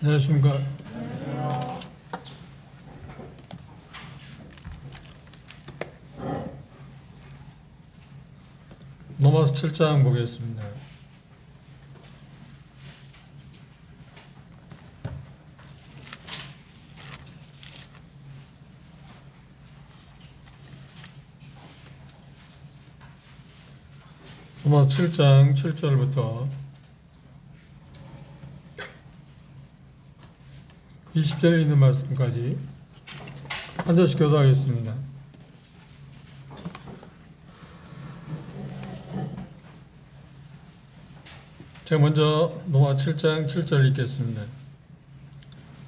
안녕하십니까. 로마서 7장 보겠습니다. 로마서 7장 7절부터 20절에 있는 말씀까지 한 절씩 교도하겠습니다. 제가 먼저 로마 7장 7절 읽겠습니다.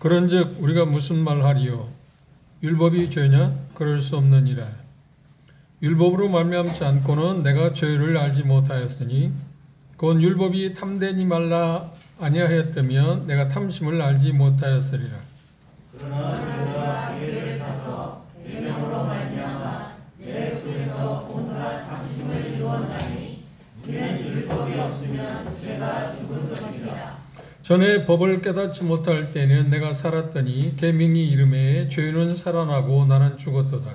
그런즉 우리가 무슨 말하리요? 율법이 죄냐? 그럴 수 없느니라. 율법으로 말미암지 않고는 내가 죄를 알지 못하였으니 곧 율법이 탐되니 말라 아니하였다면 내가 탐심을 알지 못하였으리라. 그러나 죄가 기회를 타서 계명으로 말미암아 내 속에서 온갖 탐심을 이루었나니 이는 율법이 없으면 죄가 죽은 것이라. 전에 법을 깨닫지 못할 때는 내가 살았더니 계명이 이름에 죄는 살아나고 나는 죽었도다.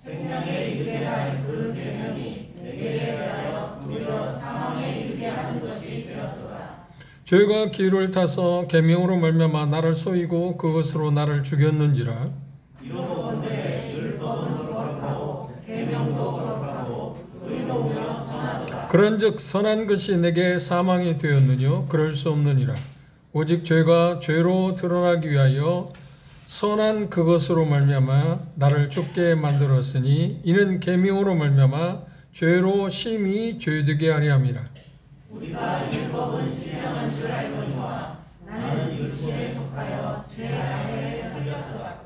생명에 이르게 할 그 계명이 내게 대하여 도리어 사망에 이르게 하는 것이 되었도다. 죄가 기회를 타서 계명으로 말미암아 나를 쏘이고 그것으로 나를 죽였는지라. 이로본데 율법은 거룩하고 계명도 거룩하고 의로우며 선하도다. 그런즉 선한 것이 내게 사망이 되었느뇨? 그럴 수 없느니라. 오직 죄가 죄로 드러나기 위하여 선한 그것으로 말미암아 나를 죽게 만들었으니 이는 계명으로 말미암아 죄로 심히 죄되게 하려 함이라. 우리가 율법은 신령한 줄 알거니와 나는 육신에 속하여 죄 아래에 걸렸도다.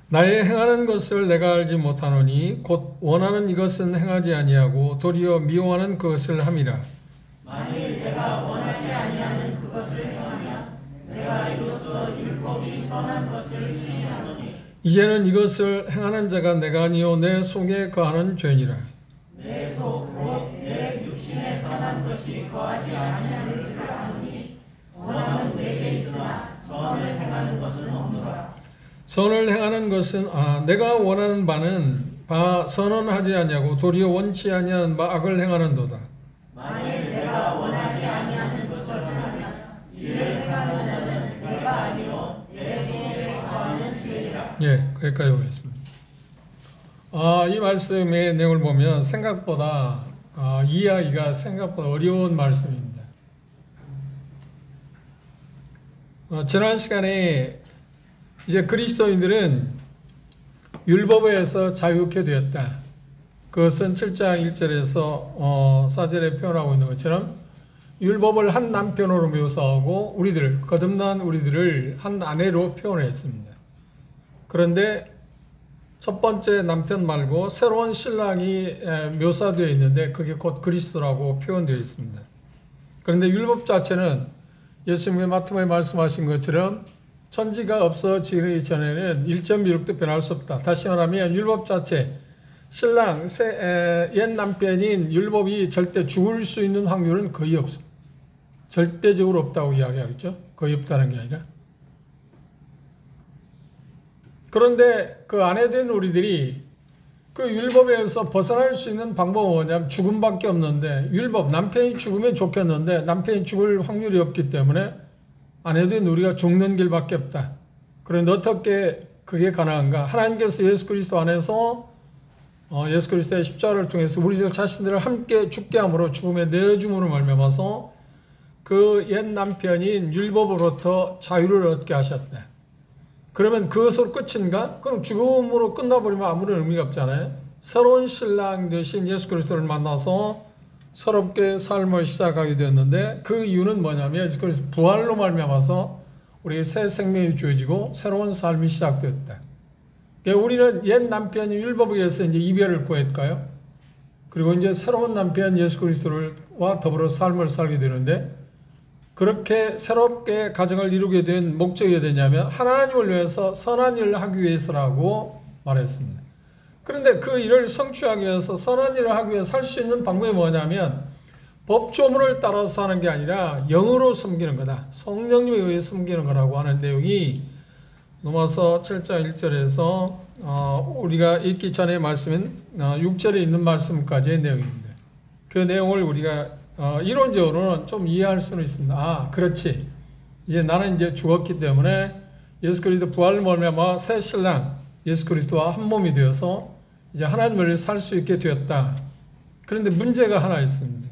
나의 행하는 것을 내가 알지 못하노니 곧 원하는 이것은 행하지 아니하고 도리어 미워하는 그것을 함이라. 만일 내가 원하지 아니하는 그것을 행하면 내가 이로써 율법이 선한 것을 시인하노니 이제는 이것을 행하는 자가 내가 아니요 내 속에 거하는 죄니라. 내 속 곧 내 육신에 선한 것이 거하지 아니하는 줄 아노니 원함은 내게 있으나 선을 행하는 것은 없노라. 선을 행하는 것은 내가 원하는 바는 선언하지 아니하고 도리어 원치 아니하는 바 악을 행하는도다. 만일 내가 원하지 아니하는 것을 하면 이를 행하는 자는 내가 아니요 내 속에 거하는 죄니라. 예, 거기까지 보겠습니다. 이 말씀의 내용을 보면 생각보다 이해하기가 생각보다 어려운 말씀입니다. 지난 시간에 이제 그리스도인들은 율법에서 자유케 되었다. 그것은 7장 1절에서 4절에 표현하고 있는 것처럼 율법을 한 남편으로 묘사하고 거듭난 우리들을 한 아내로 표현했습니다. 그런데 첫 번째 남편 말고 새로운 신랑이 묘사되어 있는데 그게 곧 그리스도라고 표현되어 있습니다. 그런데 율법 자체는 예수님의 마태복음에 말씀하신 것처럼 천지가 없어지기 전에는 1.16도 변할 수 없다. 다시 말하면 율법 자체, 신랑, 옛 남편인 율법이 절대 죽을 수 있는 확률은 거의 없습니다. 절대적으로 없다고 이야기하겠죠. 거의 없다는 게 아니라. 그런데 그 아내 된 우리들이 그 율법에서 벗어날 수 있는 방법은 뭐냐면 죽음밖에 없는데 남편이 죽으면 좋겠는데 남편이 죽을 확률이 없기 때문에 아내 된 우리가 죽는 길밖에 없다. 그런데 어떻게 그게 가능한가? 하나님께서 예수 그리스도 안에서 예수 그리스도의 십자가를 통해서 우리들 자신들을 함께 죽게 함으로 죽음에 내어줌으로 말미암아서 그 옛 남편인 율법으로부터 자유를 얻게 하셨다. 그러면 그것으로 끝인가? 그럼 죽음으로 끝나버리면 아무런 의미가 없잖아요. 새로운 신랑 되신 예수 그리스도를 만나서 새롭게 삶을 시작하게 되었는데 그 이유는 뭐냐면 예수 그리스도 부활로 말미암아서 우리에게 새 생명이 주어지고 새로운 삶이 시작되었다. 우리는 옛 남편이 율법에 의해서 이제 이별을 구했까요? 그리고 이제 새로운 남편 예수 그리스도와 더불어 삶을 살게 되는데 그렇게 새롭게 가정을 이루게 된 목적이 되냐면 하나님을 위해서 선한 일을 하기 위해서라고 말했습니다. 그런데 그 일을 성취하기 위해서 선한 일을 하기 위해서 살 수 있는 방법이 뭐냐면 법조문을 따라서 하는 게 아니라 영으로 섬기는 거다. 성령님에 의해 섬기는 거라고 하는 내용이 로마서 7장 1절에서 우리가 읽기 전에 말씀인 6절에 있는 말씀까지의 내용입니다. 그 내용을 우리가 이론적으로는 좀 이해할 수는 있습니다. 아, 그렇지. 이제 나는 이제 죽었기 때문에 예수 그리스도 부활을 말미암아 새 신랑 예수 그리스도와 한 몸이 되어서 이제 하나님을 살 수 있게 되었다. 그런데 문제가 하나 있습니다.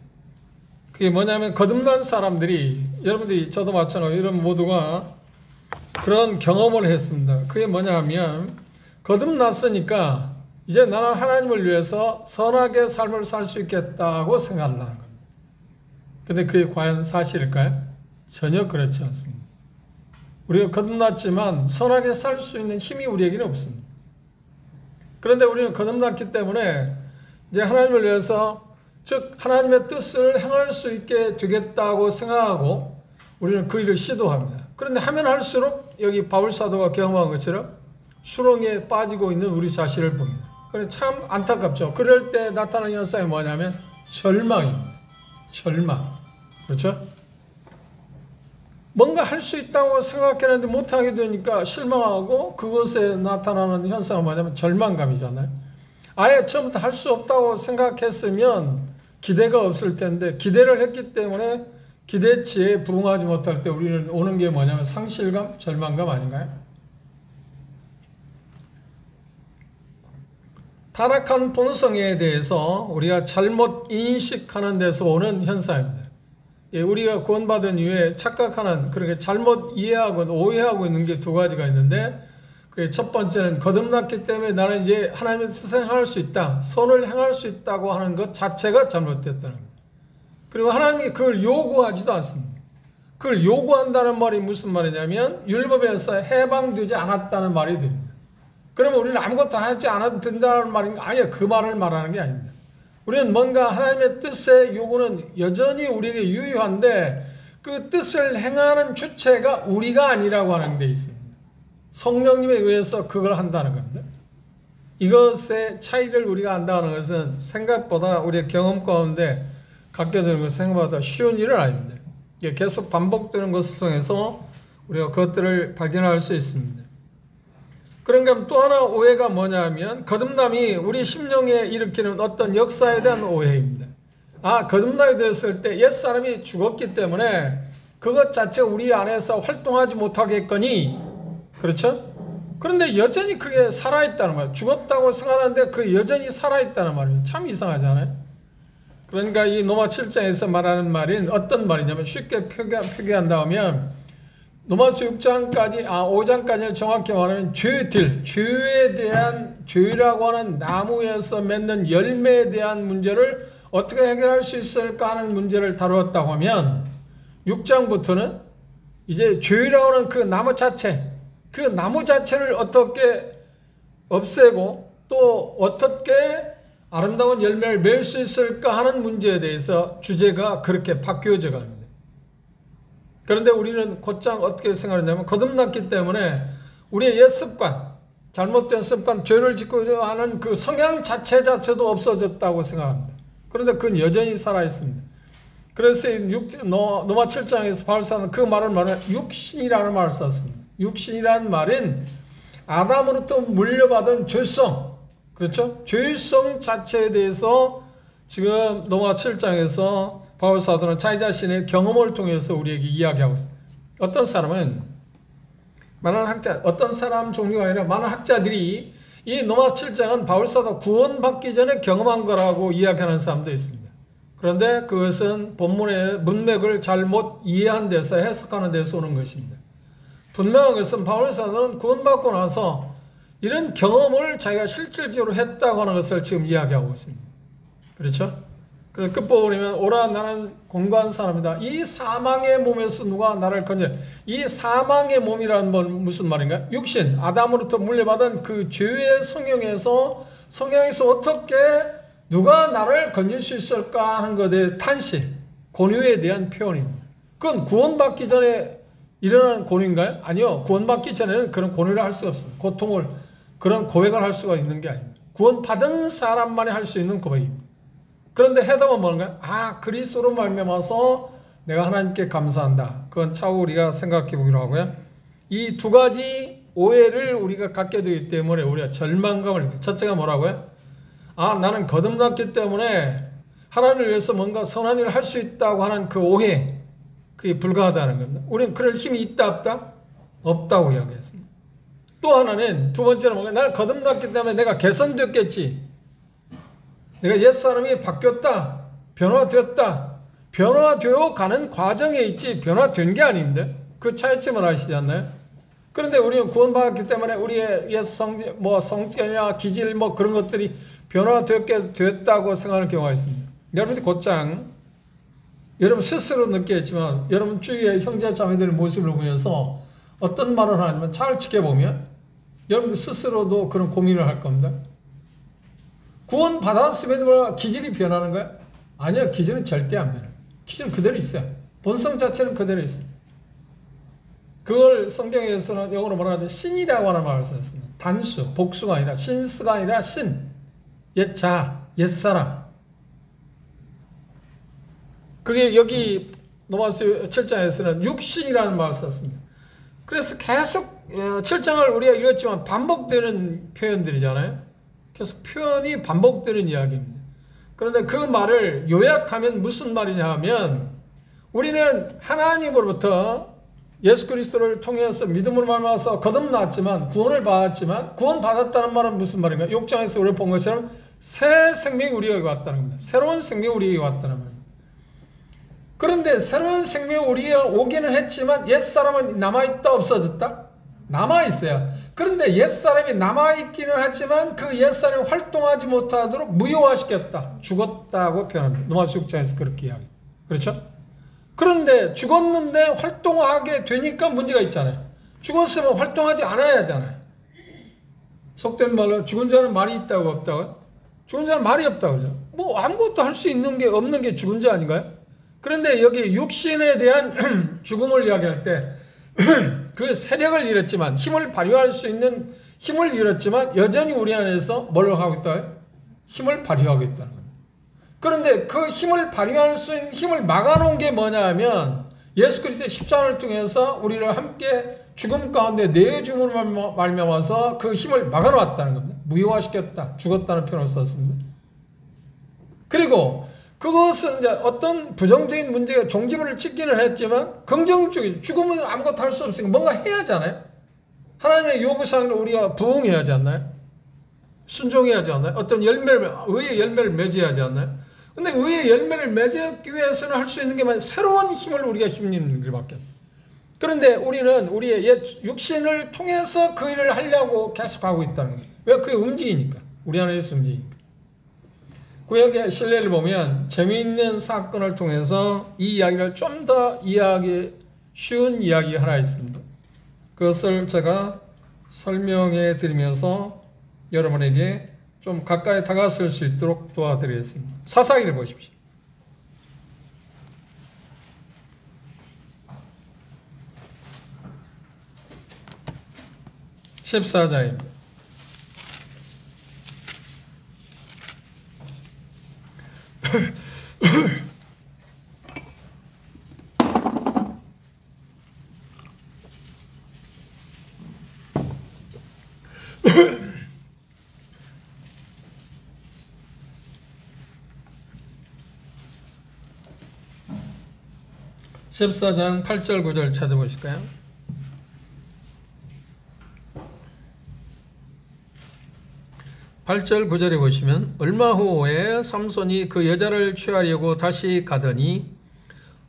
그게 뭐냐면 거듭난 사람들이, 여러분들이 저도 마찬가지로 이런 모두가 그런 경험을 했습니다. 그게 뭐냐 하면 거듭났으니까 이제 나는 하나님을 위해서 선하게 삶을 살 수 있겠다고 생각한다는 겁니다. 근데 그게 과연 사실일까요? 전혀 그렇지 않습니다. 우리가 거듭났지만 선하게 살 수 있는 힘이 우리에게는 없습니다. 그런데 우리는 거듭났기 때문에 이제 하나님을 위해서, 즉 하나님의 뜻을 행할 수 있게 되겠다고 생각하고 우리는 그 일을 시도합니다. 그런데 하면 할수록 여기 바울 사도가 경험한 것처럼 수렁에 빠지고 있는 우리 자신을 봅니다. 그래서 참 안타깝죠. 그럴 때 나타나는 현상이 뭐냐면 절망입니다. 절망. 그렇죠? 뭔가 할 수 있다고 생각했는데 못하게 되니까 실망하고, 그것에 나타나는 현상은 뭐냐면 절망감이잖아요. 아예 처음부터 할 수 없다고 생각했으면 기대가 없을 텐데, 기대를 했기 때문에 기대치에 부응하지 못할 때 우리는 오는 게 뭐냐면 상실감, 절망감 아닌가요? 타락한 본성에 대해서 우리가 잘못 인식하는 데서 오는 현상입니다. 우리가 구원받은 이후에 착각하는, 그렇게 잘못 이해하고 오해하고 있는 게 두 가지가 있는데, 그 첫 번째는 거듭났기 때문에 나는 이제 하나님의 뜻을 행할 수 있다, 선을 행할 수 있다고 하는 것 자체가 잘못됐다는 겁니다. 그리고 하나님이 그걸 요구하지도 않습니다. 그걸 요구한다는 말이 무슨 말이냐면 율법에서 해방되지 않았다는 말이 됩니다. 그러면 우리는 아무것도 하지 않아도 된다는 말인가? 아니요, 그 말을 말하는 게 아닙니다. 우리는 뭔가 하나님의 뜻의 요구는 여전히 우리에게 유효한데, 그 뜻을 행하는 주체가 우리가 아니라고 하는 데 있습니다. 성령님에 의해서 그걸 한다는 겁니다. 이것의 차이를 우리가 안다는 것은 생각보다 우리의 경험 가운데 갖게 되는 것은 생각보다 쉬운 일은 아닙니다. 계속 반복되는 것을 통해서 우리가 그것들을 발견할 수 있습니다. 그러니까 또 하나 오해가 뭐냐면 거듭남이 우리 심령에 일으키는 어떤 역사에 대한 오해입니다. 아, 거듭나게 됐을 때 옛사람이 죽었기 때문에 그것 자체가 우리 안에서 활동하지 못하겠거니, 그렇죠? 그런데 여전히 그게 살아있다는 말이에요. 죽었다고 생각하는데 그게 여전히 살아있다는 말이에요. 참 이상하잖아요. 그러니까 이 로마 7장에서 말하는 말인 어떤 말이냐면, 쉽게 표기한다 하면 로마서 6장까지, 5장까지를 정확히 말하면 죄에 대한, 죄라고 하는 나무에서 맺는 열매에 대한 문제를 어떻게 해결할 수 있을까 하는 문제를 다루었다고 하면, 6장부터는 이제 죄라고 하는 그 나무 자체, 그 나무 자체를 어떻게 없애고 또 어떻게 아름다운 열매를 맺을 수 있을까 하는 문제에 대해서 주제가 그렇게 바뀌어져 갑니다. 그런데 우리는 곧장 어떻게 생각하냐면 거듭났기 때문에 우리의 옛 습관, 잘못된 습관, 죄를 짓고 하는 그 성향 자체도 없어졌다고 생각합니다. 그런데 그건 여전히 살아있습니다. 그래서 로마 7장에서 바울사는 그 말을 육신이라는 말을 썼습니다. 육신이라는 말은 아담으로부터 물려받은 죄성, 그렇죠? 죄성 자체에 대해서 지금 로마 7장에서 바울 사도는 자기 자신의 경험을 통해서 우리에게 이야기하고 있습니다. 어떤 사람은, 많은 학자, 어떤 사람 종류가 아니라 많은 학자들이 이 로마 7장은 바울 사도 구원받기 전에 경험한 거라고 이야기하는 사람도 있습니다. 그런데 그것은 본문의 문맥을 잘못 이해한 데서, 해석하는 데서 오는 것입니다. 분명한 것은 바울 사도는 구원받고 나서 이런 경험을 자기가 실질적으로 했다고 하는 것을 지금 이야기하고 있습니다. 그렇죠? 그래서 끝부분이면 오라 나는 공고한 사람이다. 이 사망의 몸에서 누가 나를 건져. 이 사망의 몸이라는 건 무슨 말인가요? 육신, 아담으로부터 물려받은 그 죄의 성향에서 어떻게 누가 나를 건질 수 있을까 하는 것에 대해 탄식, 권유에 대한 표현입니다. 그건 구원받기 전에 일어나는 권유인가요? 아니요. 구원받기 전에는 그런 권유를 할 수가 없습니다. 고통을, 그런 고백을 할 수가 있는 게 아닙니다. 구원받은 사람만이 할 수 있는 고백입니다. 그런데 해답은 뭔가? 아, 그리스도로 말미암아서 내가 하나님께 감사한다. 그건 차후 우리가 생각해 보기로 하고요. 이 두 가지 오해를 우리가 갖게 되기 때문에 우리가 절망감을, 첫째가 뭐라고요? 아, 나는 거듭났기 때문에 하나님을 위해서 뭔가 선한 일을 할 수 있다고 하는 그 오해, 그게 불가하다는 겁니다. 우리는 그럴 힘이 있다 없다? 없다고 이야기했습니다. 또 하나는, 두 번째는 뭔가, 나는 거듭났기 때문에 내가 개선됐겠지, 내가 옛사람이 바뀌었다, 변화됐다, 변화되어 가는 과정에 있지 변화된 게 아닙니다. 그 차이점을 아시지 않나요? 그런데 우리는 구원받았기 때문에 우리의 옛 성격이나 기질 그런 것들이 변화되게 됐다고 생각하는 경우가 있습니다. 여러분들 곧장 여러분 스스로 느끼겠지만 여러분 주위의 형제 자매들의 모습을 보면서 어떤 말을 하냐면 잘 지켜보면 여러분들 스스로도 그런 고민을 할 겁니다. 구원 받았음에도 기질이 변하는 거야? 아니요, 기질은 절대 안 변해요. 기질은 그대로 있어요. 본성 자체는 그대로 있어요. 그걸 성경에서는 영어로 뭐라 하죠? 신이라고 하는 말을 썼습니다. 단수, 복수가 아니라 신스가 아니라 신, 옛자, 옛사람. 그게 여기 로마서 7장에서는 육신이라는 말을 썼습니다. 그래서 계속 7장을 우리가 읽었지만 반복되는 표현들이잖아요. 계속 표현이 반복되는 이야기입니다. 그런데 그 말을 요약하면 무슨 말이냐 하면 우리는 하나님으로부터 예수 그리스도를 통해서 믿음으로 말미암아서 거듭났지만 구원을 받았지만 구원받았다는 말은 무슨 말인가? 6장에서 우리가 본 것처럼 새 생명이 우리에게 왔다는 겁니다. 새로운 생명이 우리에게 왔다는 말입니다. 그런데 새로운 생명이 우리에게 오기는 했지만 옛사람은 남아있다 없어졌다? 남아있어요. 그런데 옛사람이 남아있기는 하지만 그 옛사람이 활동하지 못하도록 무효화시켰다. 죽었다고 표현합니다. 로마서 6장에서 그렇게 이야기합니다. 그렇죠? 그런데 죽었는데 활동하게 되니까 문제가 있잖아요. 죽었으면 활동하지 않아야 하잖아요. 속된 말로 죽은 자는 말이 있다고 없다고요? 죽은 자는 말이 없다고 그러죠. 아무것도 할 수 있는 게 없는 게 죽은 자 아닌가요? 그런데 여기 육신에 대한 죽음을 이야기할 때 그 세력을 잃었지만 힘을 발휘할 수 있는 힘을 잃었지만 여전히 우리 안에서 뭘 하고 있다? 힘을 발휘하고 있다는 겁니다. 그런데 그 힘을 발휘할 수 있는 힘을 막아놓은 게 뭐냐 하면 예수 그리스도의 십자가를 통해서 우리를 함께 죽음 가운데 내줌으로 말미암아서 그 힘을 막아놓았다는 겁니다. 무효화시켰다. 죽었다는 표현을 썼습니다. 그리고 그것은 이제 어떤 부정적인 문제가 종지부를 찍기는 했지만 긍정적인 죽음은 아무것도 할 수 없으니까 뭔가 해야 하잖아요. 하나님의 요구사항을 우리가 부응해야 하지 않나요? 순종해야 하지 않나요? 어떤 의의 열매를 맺어야 하지 않나요? 근데 의의 열매를 맺기 위해서는 할 수 있는 게 새로운 힘을 우리가 힘입는 것밖에 없어요. 그런데 우리는 우리의 옛 육신을 통해서 그 일을 하려고 계속하고 있다는 거예요. 왜? 그게 움직이니까. 우리 안에서 움직이니까. 구약의 신뢰를 보면 재미있는 사건을 통해서 이 이야기를 좀 더 이해하기 쉬운 이야기 하나 있습니다. 그것을 제가 설명해 드리면서 여러분에게 좀 가까이 다가설 수 있도록 도와드리겠습니다. 사사기를 보십시오. (14장입니다) (14장) 8절 9절 찾아보실까요? (8절 9절에) 보시면 얼마 후에 삼손이 그 여자를 취하려고 다시 가더니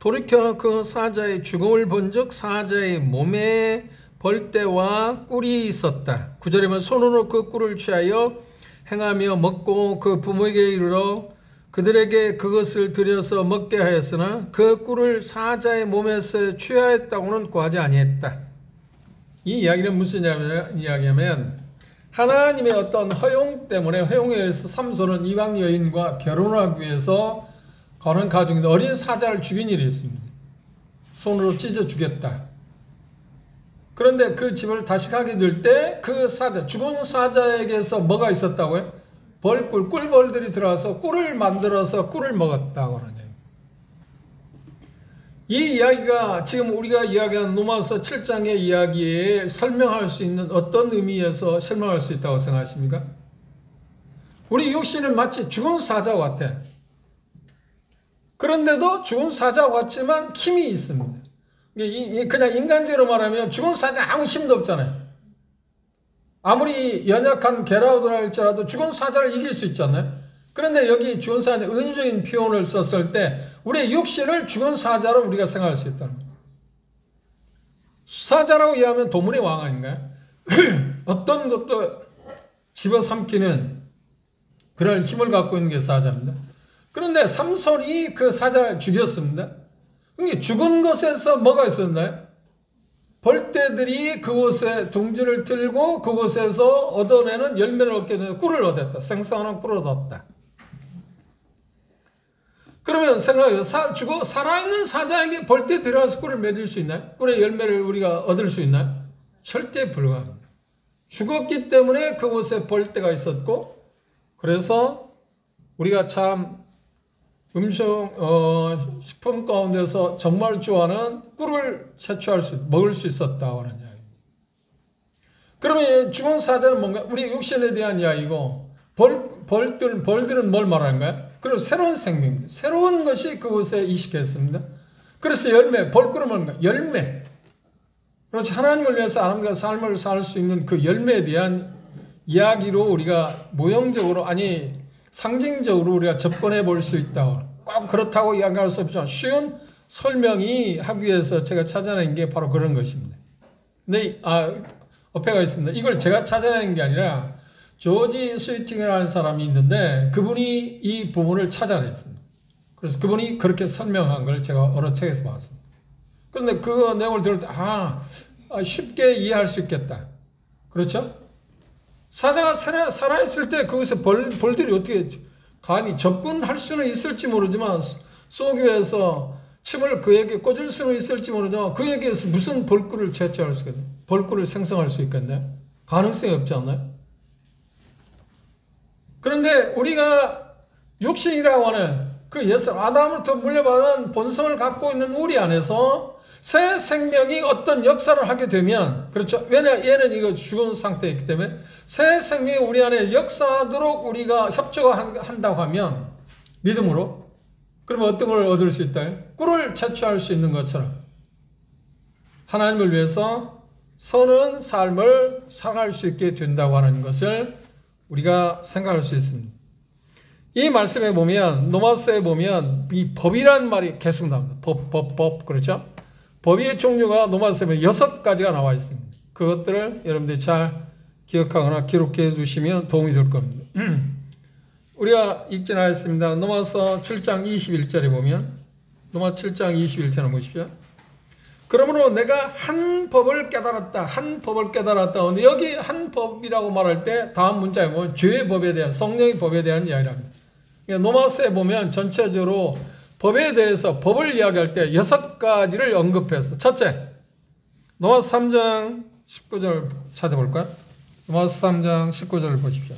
돌이켜 그 사자의 죽음을 본즉 사자의 몸에 벌떼와 꿀이 있었다. 9절에 보면 손으로 그 꿀을 취하여 행하며 먹고 그 부모에게 이르러 그들에게 그것을 들여서 먹게 하였으나 그 꿀을 사자의 몸에서 취하였다고는 구하지 아니했다. 이 이야기는 무슨 이야기냐면 하나님의 어떤 허용 때문에 허용에 의해서 삼손은 이방 여인과 결혼하기 위해서 거는 가중인데 어린 사자를 죽인 일이 있습니다. 손으로 찢어 죽였다. 그런데 그 집을 다시 가게 될 때 그 사자, 죽은 사자에게서 뭐가 있었다고요? 꿀벌들이 들어와서 꿀을 만들어서 꿀을 먹었다고 하는 얘기. 이 이야기가 지금 우리가 이야기하는 로마서 7장의 이야기에 설명할 수 있는 어떤 의미에서 설명할 수 있다고 생각하십니까? 우리 육신은 마치 죽은 사자와 같아. 그런데도 죽은 사자와 같지만 힘이 있습니다. 그냥 인간적으로 말하면 죽은 사자 아무 힘도 없잖아요. 아무리 연약한 게라우드라 할지라도 죽은 사자를 이길 수 있잖아요. 그런데 여기 죽은 사자의 은유적인 표현을 썼을 때 우리의 육신을 죽은 사자로 우리가 생각할 수 있다는 거예요. 사자라고 이해하면 동물의 왕 아닌가요? 어떤 것도 집어삼키는 그런 힘을 갖고 있는 게 사자입니다. 그런데 삼손이 그 사자를 죽였습니다. 그러니까 죽은 것에서 뭐가 있었나요? 벌떼들이 그곳에 둥지를 틀고 그곳에서 얻어내는 열매를 얻게 되는 꿀을 얻었다. 생생한 꿀을 얻었다. 그러면 생각해요. 살아있는 사자에게 벌떼 들어가서 꿀을 맺을 수 있나요? 꿀의 열매를 우리가 얻을 수 있나요? 절대 불가합니다. 죽었기 때문에 그곳에 벌떼가 있었고, 그래서 우리가 참 식품 가운데서 정말 좋아하는 꿀을 먹을 수 있었다고 하는 이야기입니다. 그러면 죽은 사자는 뭔가? 우리 육신에 대한 이야기고, 벌들은 뭘 말하는가요? 그리고 새로운 생명입니다. 새로운 것이 그곳에 이식했습니다. 그래서 벌꿀은 뭔가? 열매. 그렇지. 하나님을 위해서 하나님과 삶을 살 수 있는 그 열매에 대한 이야기로 우리가 모형적으로, 상징적으로 우리가 접근해 볼 수 있다. 꼭 그렇다고 이야기할 수 없지만 쉬운 설명이 하기 위해서 제가 찾아낸 게 바로 그런 것입니다. 근데 어폐가 있습니다. 이걸 제가 찾아낸 게 아니라 조지 스위팅이라는 사람이 있는데 그분이 이 부분을 찾아냈습니다. 그래서 그분이 그렇게 설명한 걸 제가 어느 책에서 봤습니다. 그런데 그 내용을 들을 때 쉽게 이해할 수 있겠다. 그렇죠? 사자가 살아있을 때 그것에 벌들이 어떻게 감히 접근할 수는 있을지 모르지만 쏘기 위해서 침을 그에게 꽂을 수는 있을지 모르지만 그에게서 무슨 벌꿀을 채취할 수 있겠나요? 벌꿀을 생성할 수 있겠나요? 가능성이 없지 않나요? 그런데 우리가 육신이라고 하는 그 아담으로부터 물려받은 본성을 갖고 있는 우리 안에서 새 생명이 어떤 역사를 하게 되면, 그렇죠? 왜냐, 얘는 이거 죽은 상태에 있기 때문에 새 생명이 우리 안에 역사하도록 우리가 협조가 한다고 하면, 믿음으로, 그러면 어떤 걸 얻을 수 있다? 꿀을 채취할 수 있는 것처럼 하나님을 위해서 선한 삶을 살아갈 수 있게 된다고 하는 것을 우리가 생각할 수 있습니다. 이 말씀에 보면, 로마서에 보면 이 법이란 말이 계속 나옵니다. 법, 그렇죠? 법의 종류가 로마서에 보면 6가지가 나와 있습니다. 그것들을 여러분들이 잘 기억하거나 기록해 두시면 도움이 될 겁니다. 우리가 읽진 않았습니다. 로마서 7장 21절에 보면, 로마서 7장 21절을 보십시오. 그러므로 내가 한 법을 깨달았다. 근데 여기 한 법이라고 말할 때 다음 문자에 보면 죄의 법에 대한, 성령의 법에 대한 이야기랍니다. 로마서에 보면 전체적으로 법에 대해서 법을 이야기할 때 6가지를 언급해서, 첫째, 로마서 3장 19절 찾아볼까요? 로마서 3장 19절을 보십시오.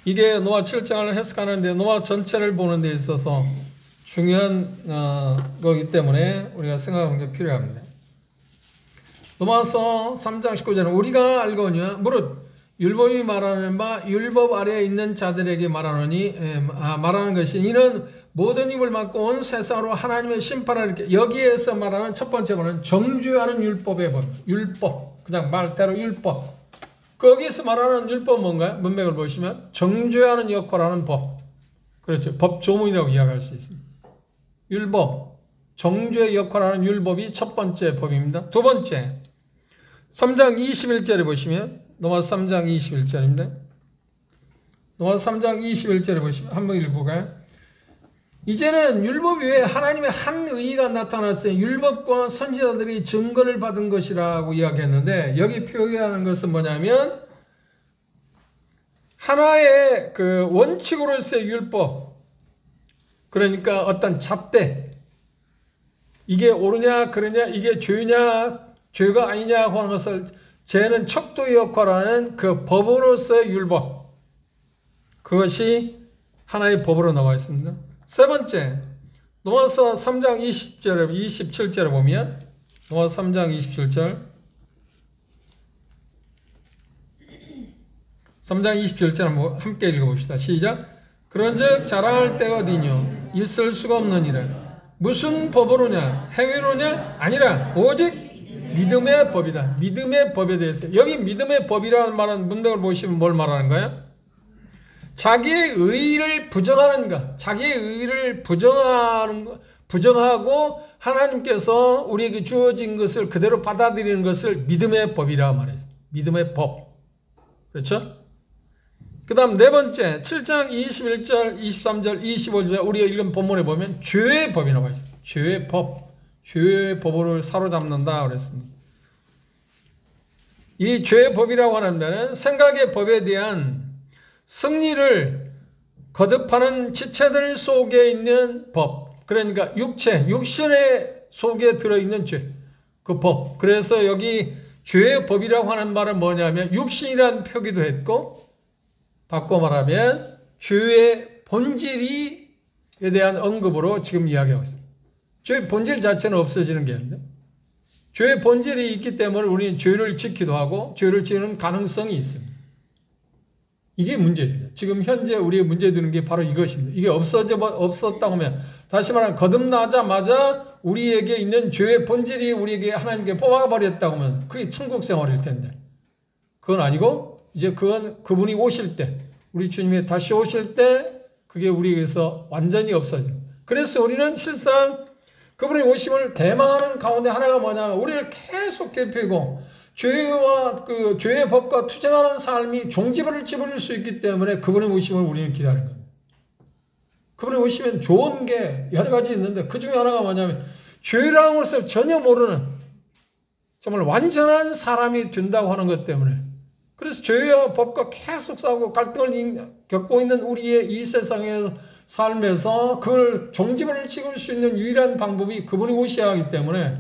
이게 로마 7장을 해석하는데 로마 전체를 보는 데 있어서 중요한 거기 때문에 우리가 생각하는 게 필요합니다. 로마서 3장 19절은 우리가 알거니와 무릇 율법이 말하는 바 율법 아래에 있는 자들에게 말하는 것이 이는 모든 입을 막고 온 세상으로 하나님의 심판을 이렇게, 여기에서 말하는 첫 번째 번은 정죄하는 율법의 법, 율법, 그냥 말대로 율법. 거기에서 말하는 율법은 뭔가요? 문맥을 보시면 정죄하는 역할하는 법, 그렇죠? 법 조문이라고 이야기할 수 있습니다. 율법, 정죄 역할하는 율법이 첫 번째 법입니다. 두 번째, 3장 21절에 보시면, 로마서 3장 21절입니다. 로마서 3장 21절에 보시면 한번 읽어볼까요? 이제는 율법 외에 하나님의 한 의가 나타났어요. 율법과 선지자들이 증거를 받은 것이라고 이야기했는데, 여기 표기하는 것은 뭐냐면 하나의 그 원칙으로서의 율법, 그러니까 어떤 잣대, 이게 옳으냐 그러냐, 이게 죄냐 죄가 아니냐 하는 것을 죄는 척도의 역할하는 그 법으로서의 율법, 그것이 하나의 법으로 나와 있습니다. 세 번째, 로마서 3장 27절에 보면, 로마서 3장 27절, 3장 27절 한번 함께 읽어봅시다. 시작. 그런즉 자랑할 때가 어디뇨? 있을 수가 없느니라. 무슨 법으로냐? 행위로냐? 아니라 오직 믿음의 법이다. 믿음의 법에 대해서. 여기 믿음의 법이라는 말은 문맥을 보시면 뭘 말하는 거야? 자기의 의의를 부정하는 것. 자기의 의의를 부정하고 하나님께서 우리에게 주어진 것을 그대로 받아들이는 것을 믿음의 법이라고 말했어요. 믿음의 법. 그렇죠? 그 다음 네 번째, 7장 21절, 23절, 25절 우리가 읽은 본문에 보면 죄의 법이라고 했어요. 죄의 법. 죄의 법을 사로잡는다 그랬습니다. 이 죄의 법이라고 하는 데는 생각의 법에 대한 승리를 거듭하는 지체들 속에 있는 법. 그러니까 육신의 속에 들어있는 죄. 그 법. 그래서 여기 죄의 법이라고 하는 말은 뭐냐면 육신이라는 표기도 했고, 바꿔 말하면 죄의 본질에 대한 언급으로 지금 이야기하고 있습니다. 죄의 본질 자체는 없어지는 게 아닌데, 죄의 본질이 있기 때문에 우리는 죄를 짓기도 하고 죄를 지는 가능성이 있습니다. 이게 문제입니다. 지금 현재 우리가 문제 되는 게 바로 이것입니다. 이게 없었다고 하면, 다시 말하면 거듭나자마자 우리에게 있는 죄의 본질이 우리에게 하나님께 뽑아버렸다고 하면 그게 천국 생활일 텐데, 그건 아니고 이제 그분이 오실 때, 우리 주님이 다시 오실 때 그게 우리에게서 완전히 없어집니다. 그래서 우리는 실상 그분의 오심을 대망하는 가운데 하나가 뭐냐면, 우리를 계속 괴롭히고 죄와 그 죄의 법과 투쟁하는 삶이 종지부를 찌부릴 수 있기 때문에 그분의 오심을 우리는 기다리는 겁니다. 그분이 오시면 좋은 게 여러 가지 있는데 그 중에 하나가 뭐냐면, 죄라는 것을 전혀 모르는 정말 완전한 사람이 된다고 하는 것 때문에, 그래서 죄와 법과 계속 싸우고 갈등을 겪고 있는 우리의 이 세상의 삶에서 그걸 종지부를 찍을 수 있는 유일한 방법이 그분이 오셔야 하기 때문에,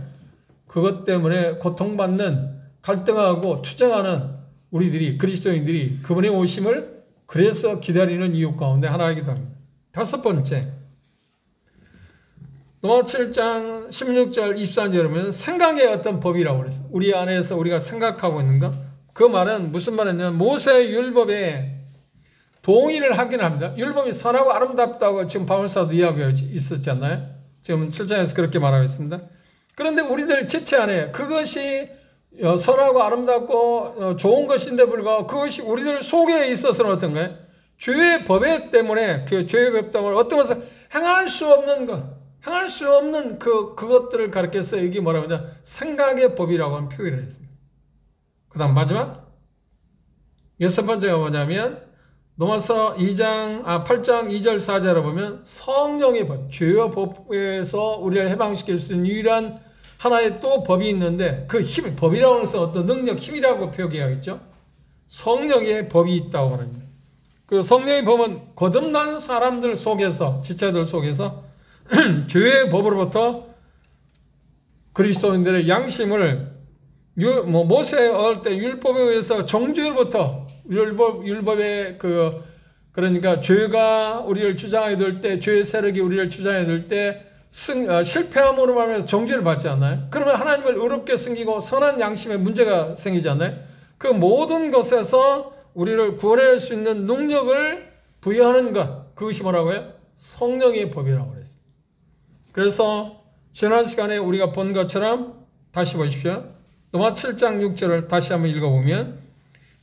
그것 때문에 고통받는, 갈등하고 투쟁하는 우리들이, 그리스도인들이 그분의 오심을 그래서 기다리는 이유 가운데 하나이기도 합니다. 다섯 번째, 로마 7장 16절 24절에 보면 생각의 어떤 법이라고 그랬어요. 우리 안에서 우리가 생각하고 있는 것. 그 말은 무슨 말이냐면, 모세의 율법에 동의를 하긴 합니다. 율법이 선하고 아름답다고 지금 바울사도 이야기하고 있었잖아요. 지금 7장에서 그렇게 말하고 있습니다. 그런데 우리들 지체 안에 그것이 선하고 아름답고 좋은 것인데 불구하고 그것이 우리들 속에 있어서는 어떤가요? 죄의 법에 때문에, 그 죄의 법 때문에 어떤 것을 행할 수 없는 것, 행할 수 없는 그것들을 가르쳐서 여기 뭐라고 하냐, 생각의 법이라고 하는 표현을 했습니다. 그 다음 마지막 여섯 번째가 뭐냐면, 로마서 8장 2절 4절에 보면 성령의 법, 죄와 법에서 우리를 해방시킬 수 있는 유일한 하나의 또 법이 있는데, 그 힘, 법이라고 해서 어떤 능력, 힘이라고 표기하겠죠. 성령의 법이 있다고 합니다. 그 성령의 법은 거듭난 사람들 속에서, 지체들 속에서 죄의 법으로부터 그리스도인들의 양심을 모세 어릴 때 율법에 의해서 정죄로부터 율법의 그러니까 죄가 우리를 주장하게 될 때, 죄의 세력이 우리를 주장하게 될 때 실패함으로 말하면서 정죄를 받지 않나요? 그러면 하나님을 의롭게 섬기고 선한 양심에 문제가 생기지 않나요? 그 모든 것에서 우리를 구원할 수 있는 능력을 부여하는 것, 그것이 뭐라고요? 성령의 법이라고 그랬습니다. 그래서 지난 시간에 우리가 본 것처럼 다시 보십시오. 로마 7장 6절을 다시 한번 읽어보면,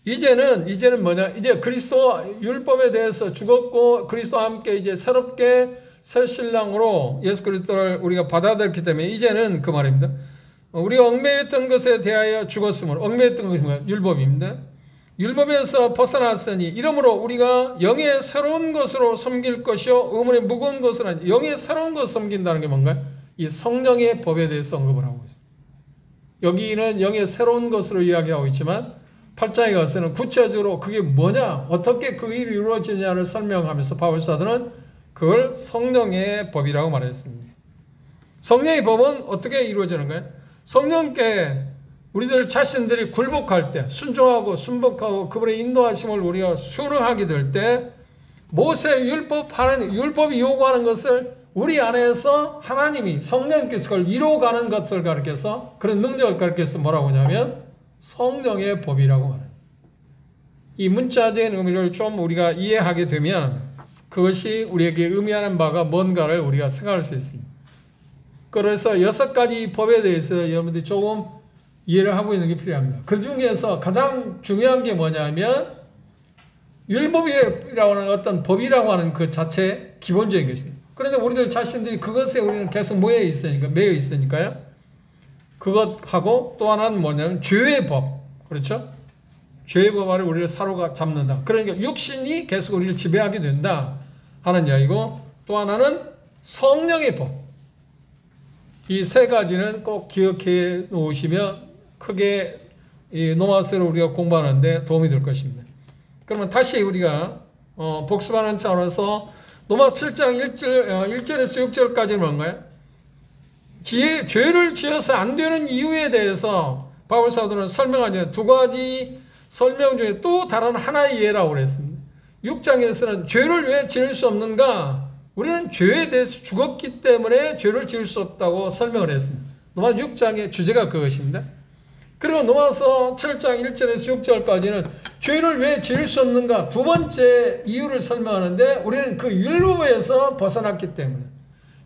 이제는 뭐냐? 이제 그리스도 율법에 대해서 죽었고 그리스도와 함께 이제 새롭게 새 신랑으로 예수 그리스도를 우리가 받아들였기 때문에 이제는 그 말입니다. 우리가 얽매였던 것에 대하여 죽었으므로, 얽매였던 것이 뭐야? 율법입니다. 율법에서 벗어났으니 이러므로 우리가 영의 새로운 것으로 섬길 것이요 의문의 무거운 것은 아니, 영의 새로운 것을 섬긴다는 게 뭔가요? 이 성령의 법에 대해서 언급을 하고 있습니다. 여기는 영의 새로운 것으로 이야기하고 있지만 8장에 가서는 구체적으로 그게 뭐냐, 어떻게 그 일이 이루어지냐를 설명하면서 바울사도는 그걸 성령의 법이라고 말했습니다. 성령의 법은 어떻게 이루어지는 거예요? 성령께 우리들 자신들이 굴복할 때, 순종하고 순복하고 그분의 인도하심을 우리가 순응하게 될 때, 모세 율법이 요구하는 것을 우리 안에서 하나님이 성령께서 그걸 이루어가는 것을 가르쳐서, 그런 능력을 가르쳐서 뭐라고 하냐면 성령의 법이라고 말해요. 이 문자적인 의미를 좀 우리가 이해하게 되면 그것이 우리에게 의미하는 바가 뭔가를 우리가 생각할 수 있습니다. 그래서 6가지 법에 대해서 여러분들이 조금 이해를 하고 있는 게 필요합니다. 그 중에서 가장 중요한 게 뭐냐면 율법이라고 하는 어떤 법이라고 하는 그 자체 기본적인 것입니다. 그런데 우리들 자신들이 그것에 우리는 계속 매여 있으니까요. 그것하고 또 하나는 뭐냐면 죄의 법. 그렇죠? 죄의 법 아래 우리를 사로잡는다. 그러니까 육신이 계속 우리를 지배하게 된다 하는 이야기고, 또 하나는 성령의 법. 이 3가지는 꼭 기억해 놓으시면 크게 이 노마스를 우리가 공부하는데 도움이 될 것입니다. 그러면 다시 우리가 복습하는 차원에서 노마스 7장 1절에서 6절까지는 뭔가요? 죄를 지어서 안 되는 이유에 대해서 바울 사도는 설명하죠. 2가지 설명 중에 또 다른 하나의 예라고 그랬습니다. 6장에서는 죄를 왜 지을 수 없는가? 우리는 죄에 대해서 죽었기 때문에 죄를 지을 수 없다고 설명을 했습니다. 노마서 6장의 주제가 그것입니다. 그리고 노마서 7장 1절에서 6절까지는 죄를 왜 지을 수 없는가? 2번째 이유를 설명하는데, 우리는 그 율법에서 벗어났기 때문에,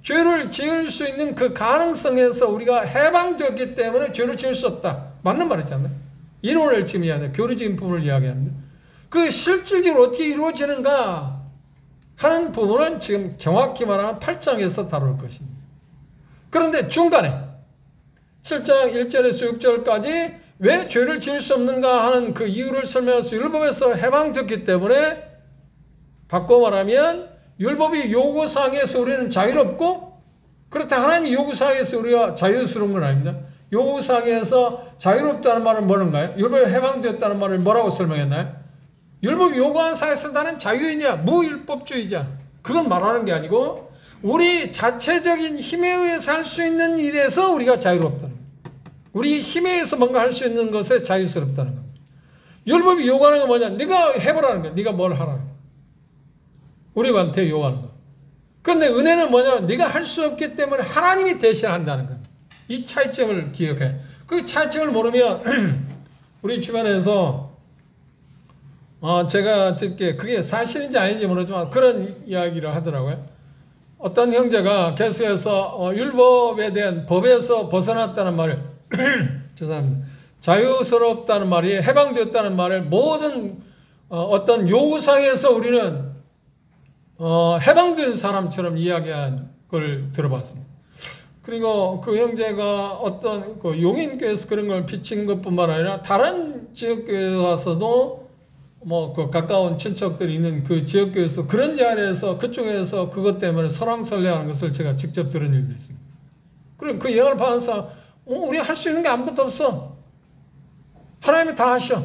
죄를 지을 수 있는 그 가능성에서 우리가 해방되었기 때문에 죄를 지을 수 없다. 맞는 말이잖아요. 이론을 지금 이야기하는데, 교리적인 부분을 이야기하는데, 그 실질적으로 어떻게 이루어지는가 하는 부분은 지금 정확히 말하면 8장에서 다룰 것입니다. 그런데 중간에 7장 1절에서 6절까지 왜 죄를 지을 수 없는가 하는 그 이유를 설명해서 율법에서 해방됐기 때문에, 바꿔 말하면 율법이 요구사항에서 우리는 자유롭고, 그렇다 하나님이 요구사항에서 우리가 자유스러운 건 아닙니다. 요구사항에서 자유롭다는 말은 뭐는가요? 율법이 해방되었다는 말을 뭐라고 설명했나요? 율법이 요구하는 사항에서 나는 자유인이야, 무율법주의자, 그건 말하는 게 아니고 우리 자체적인 힘에 의해서 할 수 있는 일에서 우리가 자유롭다는 거예요. 우리 힘에 의해서 뭔가 할 수 있는 것에 자유스럽다는 겁니다. 율법이 요구하는 건 뭐냐? 네가 해보라는 거야. 네가 뭘 하라는 거야. 우리한테 요구하는 거. 그런데 은혜는 뭐냐? 네가 할 수 없기 때문에 하나님이 대신한다는 거야. 이 차이점을 기억해. 그 차이점을 모르면 우리 주변에서 제가 듣기에 그게 사실인지 아닌지 모르지만 그런 이야기를 하더라고요. 어떤 형제가 계속해서 율법에 대한 법에서 벗어났다는 말을 죄송합니다. 자유스럽다는 말이 해방되었다는 말을 모든 어떤 요구상에서 우리는 해방된 사람처럼 이야기한 걸 들어봤습니다. 그리고 그 형제가 어떤 그 용인교회에서 그런 걸 비친 것뿐만 아니라 다른 지역교회에 와서도 그 가까운 친척들이 있는 그 지역교회에서 그런 자리에서 그쪽에서 그것 때문에 설왕설래하는 것을 제가 직접 들은 일도 있습니다. 그리고 그 영향을 받아서 우리 할 수 있는 게 아무것도 없어. 하나님이 다 하셔.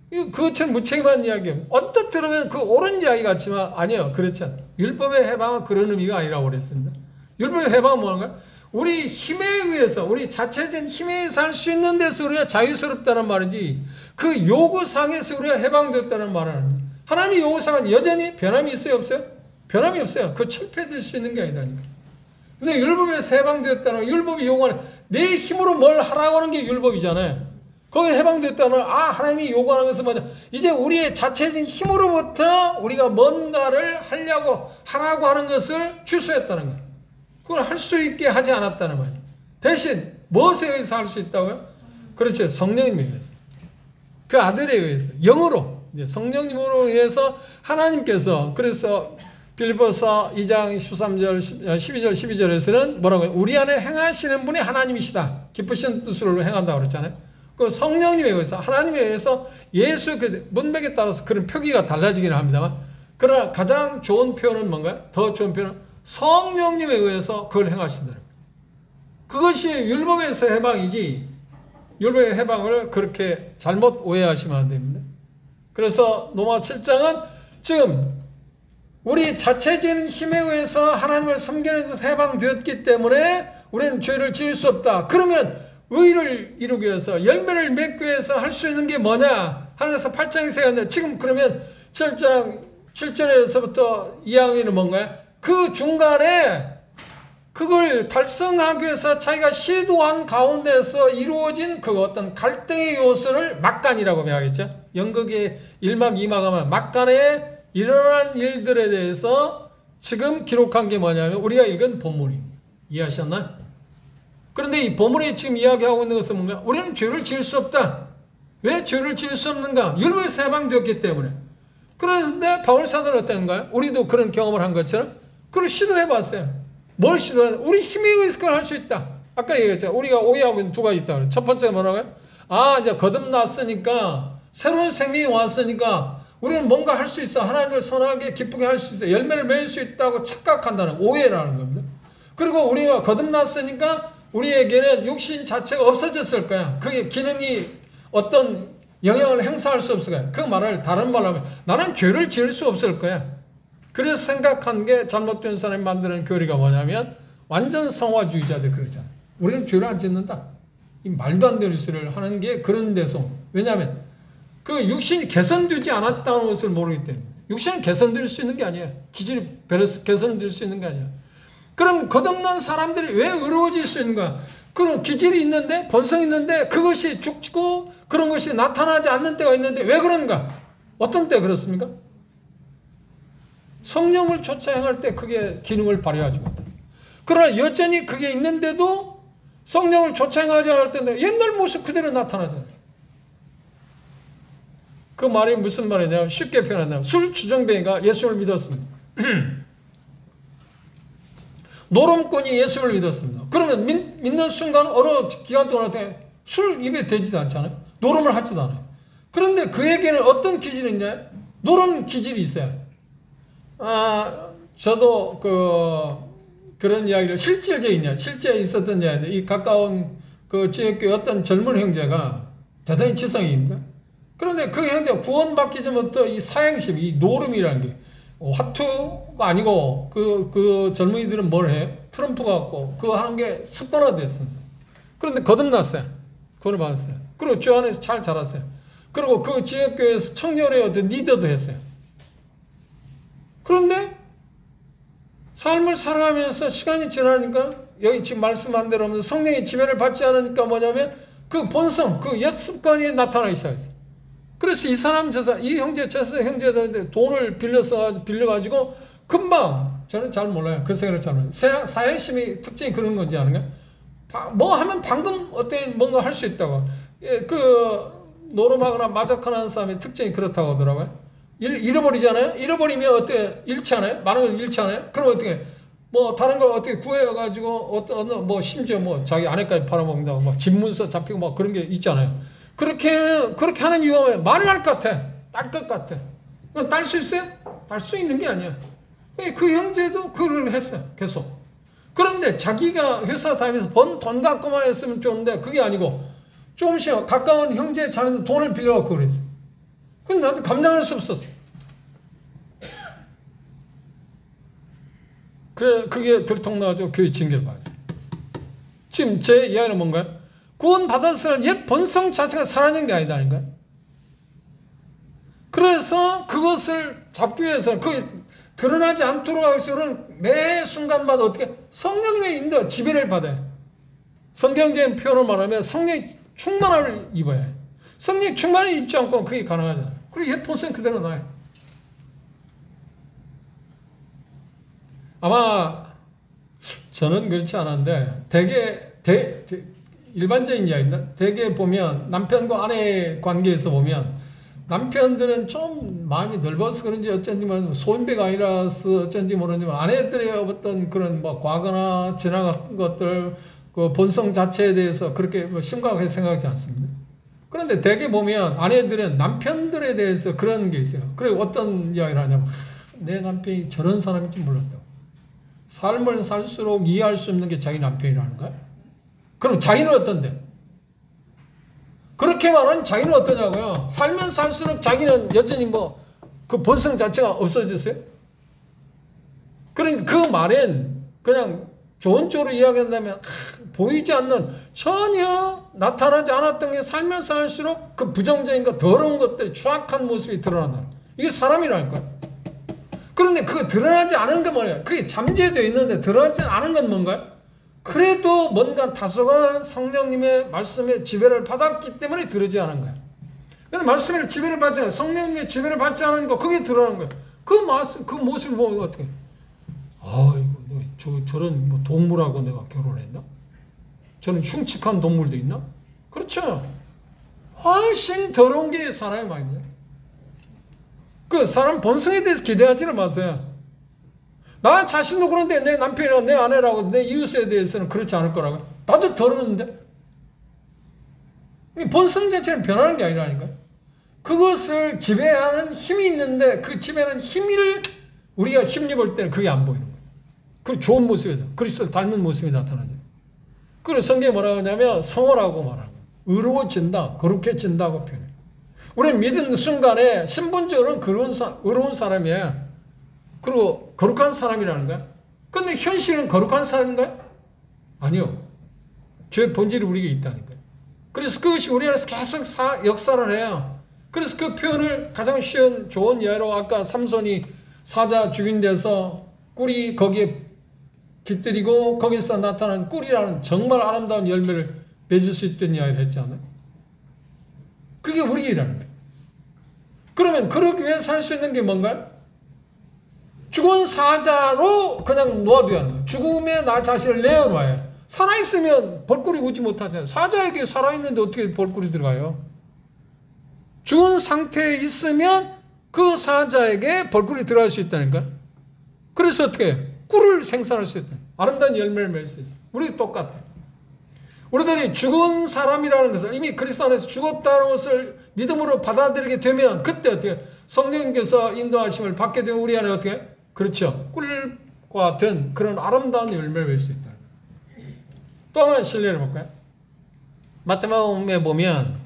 그것처럼 무책임한 이야기예요. 언뜻 들으면 그 옳은 이야기 같지만 아니에요. 그렇지 않아요. 율법의 해방은 그런 의미가 아니라고 그랬습니다. 율법의 해방은 뭐인가요? 우리 힘에 의해서, 우리 자체적인 힘에 의해서 할 수 있는 데서 우리가 자유스럽다는 말이지, 그 요구상에서 우리가 해방됐다는 말은 아닙니다. 하나님의 요구상은 여전히 변함이 있어요, 없어요? 변함이 없어요. 그 철폐될 수 있는 게 아니다니까. 근데 율법에서 해방됐다는, 율법이 요구하는, 내 힘으로 뭘 하라고 하는 게 율법이잖아요. 거기에 해방됐다면, 하나님이 요구하는 것은 뭐냐? 이제 우리의 자체적인 힘으로부터 우리가 뭔가를 하라고 하는 것을 취소했다는 거예요. 그걸 할 수 있게 하지 않았다는 말이에요. 대신 무엇에 의해서 할 수 있다고요? 그렇죠. 성령님에 의해서. 그 아들에 의해서. 영으로. 성령님으로 인해서 하나님께서, 그래서 빌립보서 2장 13절, 12절, 12절에서는 뭐라고요? 우리 안에 행하시는 분이 하나님이시다. 기쁘신 뜻으로 행한다고 그랬잖아요. 그 성령님에 의해서, 하나님에 의해서 예수 그 문맥에 따라서 그런 표기가 달라지기는 합니다만, 그러나 가장 좋은 표현은 뭔가요? 더 좋은 표현은 성령님에 의해서 그걸 행하신다는 거예요. 그것이 율법에서 해방이지, 율법의 해방을 그렇게 잘못 오해하시면 안 됩니다. 그래서 로마 7장은 지금 우리 자체적인 힘에 의해서 하나님을 섬기는 데서 해방되었기 때문에 우리는 죄를 지을 수 없다. 그러면 의를 이루기 위해서 열매를 맺기 위해서 할 수 있는 게 뭐냐 하는 것을 8장에서 얘기하는데 지금 그러면 7장 7절에서부터 2항에는 뭔가요? 그 중간에 그걸 달성하기 위해서 자기가 시도한 가운데서 이루어진 그 어떤 갈등의 요소를 막간이라고 명하겠죠. 연극의 1막 2막 하면 막간에 일어난 일들에 대해서 지금 기록한 게 뭐냐면 우리가 읽은 본문입니다. 이해하셨나요? 그런데 이 본문에 지금 이야기하고 있는 것은 뭔가 우리는 죄를 지을 수 없다. 왜 죄를 지을 수 없는가? 율법에서 해방되었기 때문에. 그런데 바울 사도는 어떤가요? 우리도 그런 경험을 한 것처럼 그걸 시도해봤어요. 뭘 시도해? 우리 힘에 의해서 그걸 할 수 있다. 아까 얘기했잖아요. 우리가 오해하고 있는 두 가지 있다. 첫 번째가 뭐라고요? 아, 이제 거듭났으니까 새로운 생명이 왔으니까 우리는 뭔가 할 수 있어. 하나님을 선하게 기쁘게 할 수 있어. 열매를 맺을 수 있다고 착각한다는 오해라는 겁니다. 그리고 우리가 거듭났으니까 우리에게는 육신 자체가 없어졌을 거야. 그게 기능이 어떤 영향을 행사할 수 없을 거야. 그 말을 다른 말로 하면 나는 죄를 지을 수 없을 거야. 그래서 생각한 게 잘못된 사람이 만드는 교리가 뭐냐면 완전 성화주의자들 그러잖아. 우리는 죄를 안 짓는다. 이 말도 안 되는 소리를 하는 게 그런 데서. 왜냐하면 그 육신이 개선되지 않았다는 것을 모르기 때문에. 육신은 개선될 수 있는 게 아니야. 기질이 개선될 수 있는 게 아니야. 그럼 거듭난 사람들이 왜 의로워질 수 있는가? 그런 기질이 있는데 본성이 있는데 그것이 죽고 그런 것이 나타나지 않는 때가 있는데 왜 그런가? 어떤 때 그렇습니까? 성령을 쫓아 행할 때 그게 기능을 발휘하지 못한다. 그러나 여전히 그게 있는데도 성령을 쫓아 행하지 않을 때는 옛날 모습 그대로 나타나잖아요. 그 말이 무슨 말이냐면 쉽게 표현한다면 술 주정뱅이가 예수를 믿었습니다. 노름꾼이 예수를 믿었습니다. 그러면 믿는 순간 어느 기간 동안 술 입에 대지도 않잖아요. 노름을 하지도 않아요. 그런데 그에게는 어떤 기질이 있냐? 노름 기질이 있어요. 저도 그런 이야기를 실제 있었던 이야기인데 이 가까운 그 지역교회 어떤 젊은 형제가 대단히 지성입니다. 그런데 그 형제가 구원받기 전부터 이 사행심, 이 노름이라는 게 화투가 아니고 그 젊은이들은 뭘 해요? 트럼프 갖고 그거 하는 게 습관화됐어요. 그런데 거듭났어요. 구원을 받았어요. 그리고 주 안에서 잘 자랐어요. 그리고 그 지역교회에서 청년의 어떤 리더도 했어요. 그런데 삶을 살아가면서 시간이 지나니까 여기 지금 말씀한 대로 성령의 지배를 받지 않으니까 뭐냐면 그 본성, 그 옛 습관이 나타나기 시작했어요. 그래서 이 사람 이 형제 형제들한테 돈을 빌려가지고 금방 저는 잘 몰라요. 그 생각을 잘 몰라요. 사행심이 특징이 그런 건지 아는가? 뭐 하면 방금 어떤 뭔가 할 수 있다고. 그 노름하거나 마작하는 사람의 특징이 그렇다고 하더라고요. 잃어버리잖아요. 잃어버리면 어떻게 잃지 않아요? 많은 걸 잃지 않아요? 그럼 어떻게 뭐 다른 걸 어떻게 구해가지고 어떤 뭐 심지어 뭐 자기 아내까지 팔아먹는다고 막 집문서 잡히고 막 그런 게 있잖아요. 그렇게 하는 이유가 뭐예요? 말을 할 것 같아. 딸 것 같아. 딸 수 있어요? 딸 수 있는 게 아니야. 그 형제도 그걸 했어요. 계속. 그런데 자기가 회사 다니면서 번 돈 갖고만 했으면 좋은데 그게 아니고 조금씩 가까운 형제 자매들 돈을 빌려갖고 그랬어요. 근데 나한테 감당할 수 없었어. 그래, 그게 들통나가지고 교회 징계를 받았어요. 지금 제 이야기는 뭔가요? 구원 받았을 옛 본성 자체가 사라진 게 아니다니까요. 그래서 그것을 잡기 위해서 그게 드러나지 않도록 하기 위해서는 매 순간마다 어떻게 성령의 인도 지배를 받아요. 성경적인 표현을 말하면 성령의 충만함을 입어야 해요. 성령 충만히 입지 않고 그게 가능하잖아요. 그리고 옛 본성이 그대로 나요. 아마 저는 그렇지 않은데 일반적인 이야기입니다. 대개 보면 남편과 아내 관계에서 보면 남편들은 좀 마음이 넓어서 그런지 어쩐지 모르지만 소인배가 아니라서 어쩐지 모르지만 아내들의 어떤 그런 뭐 과거나 지나간 것들 그 본성 자체에 대해서 그렇게 심각하게 생각하지 않습니다. 그런데 대개 보면 아내들은 남편들에 대해서 그런 게 있어요. 그리고 어떤 이야기를 하냐면 내 남편이 저런 사람인 줄 몰랐다고. 삶을 살수록 이해할 수 없는 게 자기 남편이라는 거야? 그럼 자기는 어떤데? 그렇게 말하면 자기는 어떠냐고요? 살면 살수록 자기는 여전히 뭐 그 본성 자체가 없어졌어요? 그러니까 그 말엔 그냥 좋은 쪽으로 이야기한다면 보이지 않는 전혀 나타나지 않았던 게 살면서 할수록 그 부정적인 것, 더러운 것들이 추악한 모습이 드러난다. 이게 사람이라니까요. 그런데 그거 드러나지 않은 건 뭐예요? 그게 잠재되어 있는데 드러나지 않은 건 뭔가요? 그래도 뭔가 다소간 성령님의 말씀에 지배를 받았기 때문에 드러나지 않은 거예요. 근데 말씀에 지배를 받지 않아요. 성령님의 지배를 받지 않은 거, 그게 드러나는 거예요. 그 모습을 보면 어떻게, 저런 뭐 동물하고 내가 결혼했나? 저는 흉측한 동물도 있나? 그렇죠. 훨씬 더러운 게 사람의 마음이에요. 그 사람 본성에 대해서 기대하지는 마세요. 나 자신도 그런데 내 남편이나 내 아내라고 내 이웃에 대해서는 그렇지 않을 거라고. 나도 더러운데. 본성 자체는 변하는 게 아니라니까요. 그것을 지배하는 힘이 있는데 그 지배하는 힘을 우리가 힘입을 때는 그게 안 보이는 거예요. 그 좋은 모습이죠. 그리스도를 닮은 모습이 나타나죠. 그래서 성경에 뭐라고 하냐면 성호라고 말하는 거예요. 의로워진다, 거룩해진다고 표현해요. 우리는 믿는 순간에 신분적으로는 의로운 사람이에요. 그리고 거룩한 사람이라는 거야. 근데 현실은 거룩한 사람인가요? 아니요. 죄의 본질이 우리에게 있다니까요. 그래서 그것이 우리 안에서 계속 역사를 해요. 그래서 그 표현을 가장 쉬운 좋은 예로 아까 삼손이 사자 죽인 데서 꿀이 거기에 깃들이고 거기서 나타난 꿀이라는 정말 아름다운 열매를 맺을 수 있던 이야기를 했지 않아요? 그게 우리라는 거예요. 그러면 그러기 위해 살 수 있는 게 뭔가요? 죽은 사자로 그냥 놓아둬야 하는 거예요. 죽음에 나 자신을 내어놔야. 살아있으면 벌꿀이 오지 못하잖아요. 사자에게 살아있는데 어떻게 벌꿀이 들어가요? 죽은 상태에 있으면 그 사자에게 벌꿀이 들어갈 수 있다니까. 그래서 어떻게 해요? 꿀을 생산할 수 있다. 아름다운 열매를 맺을 수 있어요. 우리 똑같아요. 우리들이 죽은 사람이라는 것을 이미 그리스도 안에서 죽었다는 것을 믿음으로 받아들이게 되면 그때 어떻게 성령님께서 인도하심을 받게 되면 우리 안에 어떻게 그렇죠. 꿀과 같은 그런 아름다운 열매를 맺을 수 있다. 또 하나 실례를 볼까요? 마태복음에 보면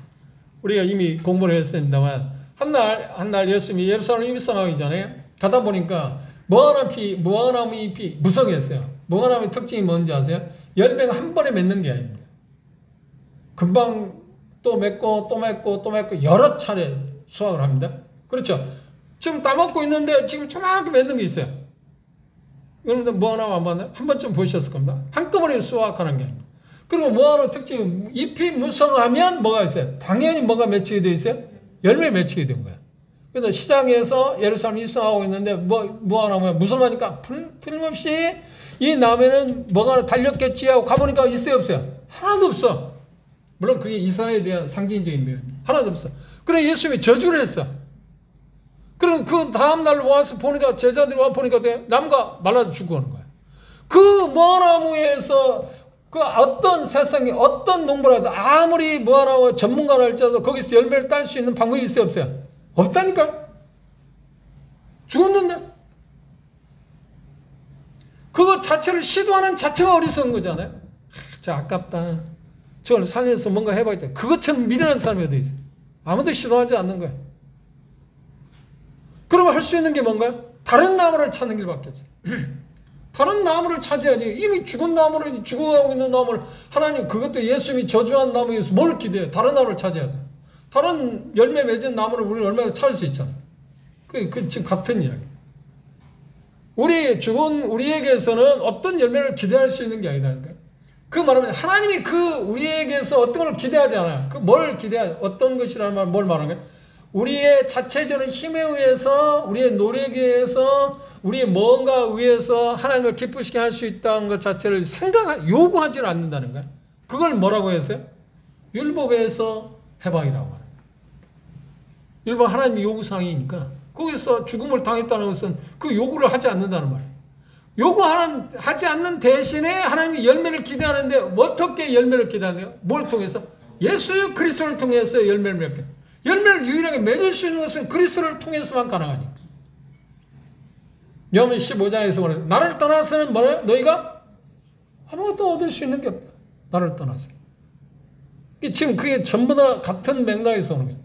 우리가 이미 공부를 했습니다만 한 날 예수님이 예루살렘 입성하기 전에 가다 보니까 무화과나무 잎이 무성했어요. 무화과나무의 특징이 뭔지 아세요? 열매가 한 번에 맺는 게 아닙니다. 금방 또 맺고 또 맺고 또 맺고 여러 차례 수확을 합니다. 그렇죠? 지금 따먹고 있는데 지금 조그맣게 맺는 게 있어요. 여러분들 무화과나무 안 봤나요? 한 번쯤 보셨을 겁니다. 한꺼번에 수확하는 게 아닙니다. 그리고 무화과나무 특징은 잎이 무성하면 뭐가 있어요? 당연히 뭐가 맺히게 되어 있어요? 열매 맺히게 된 거예요. 그래서 시장에서 예루살렘 입성하고 있는데 무화과나무가 무성하니까 틀림없이 이 나무에는 뭐가 달렸겠지 하고 가보니까 있어요 없어요? 하나도 없어. 물론 그게 이스라엘에 대한 상징적인 면입니다. 하나도 없어. 그래 예수님이 저주를 했어. 그럼 그 다음날 와서 보니까 제자들이 와 보니까 나무가 말라 죽어가는 거야. 그 무화과나무에서 그 어떤 세상에 어떤 농부를 하든 아무리 무화과나무 전문가라 할지라도 거기서 열매를 딸 수 있는 방법이 있어요 없어요? 없다니까. 죽었는데. 그거 자체를 시도하는 자체가 어리석은 거잖아요. 아깝다. 저걸 살려서 뭔가 해봐야겠다. 그것처럼 미련한 사람이 어디 있어요? 아무도 시도하지 않는 거예요. 그러면 할 수 있는 게 뭔가요? 다른 나무를 찾는 길밖에 없어요. 다른 나무를 찾아야지. 이미 죽은 나무를, 죽어가고 있는 나무를 하나님, 그것도 예수님이 저주한 나무에서 뭘 기대해요? 다른 나무를 찾아야죠. 다른 열매 맺은 나무를 우리는 얼마나 찾을 수 있잖아요. 지금 같은 이야기. 우리에게서는 어떤 열매를 기대할 수 있는 게 아니다니까요. 그 말하면 하나님이 우리에게서 어떤 걸 기대하지 않아요. 뭘 기대하죠? 어떤 것이라는 말, 뭘 말하는 거예요? 우리의 자체적인 힘에 의해서, 우리의 노력에 의해서, 우리의 뭔가 의해서 하나님을 기쁘시게 할 수 있다는 것 자체를 요구하지는 않는다는 거예요. 그걸 뭐라고 했어요? 율법에서 해방이라고 말해요. 율법 하나님의 요구사항이니까 거기서 죽음을 당했다는 것은 그 요구를 하지 않는다는 말이에요. 하지 않는 대신에 하나님이 열매를 기대하는데 어떻게 열매를 기대하는데요? 뭘 통해서? 예수 그리스도를 통해서 열매를 맺게. 열매를 유일하게 맺을 수 있는 것은 그리스도를 통해서만 가능하니까. 요한 15장에서 말해서 나를 떠나서는 뭐래요? 너희가 아무것도 얻을 수 있는 게 없다. 나를 떠나서. 지금 그게 전부 다 같은 맥락에서 오는 거죠.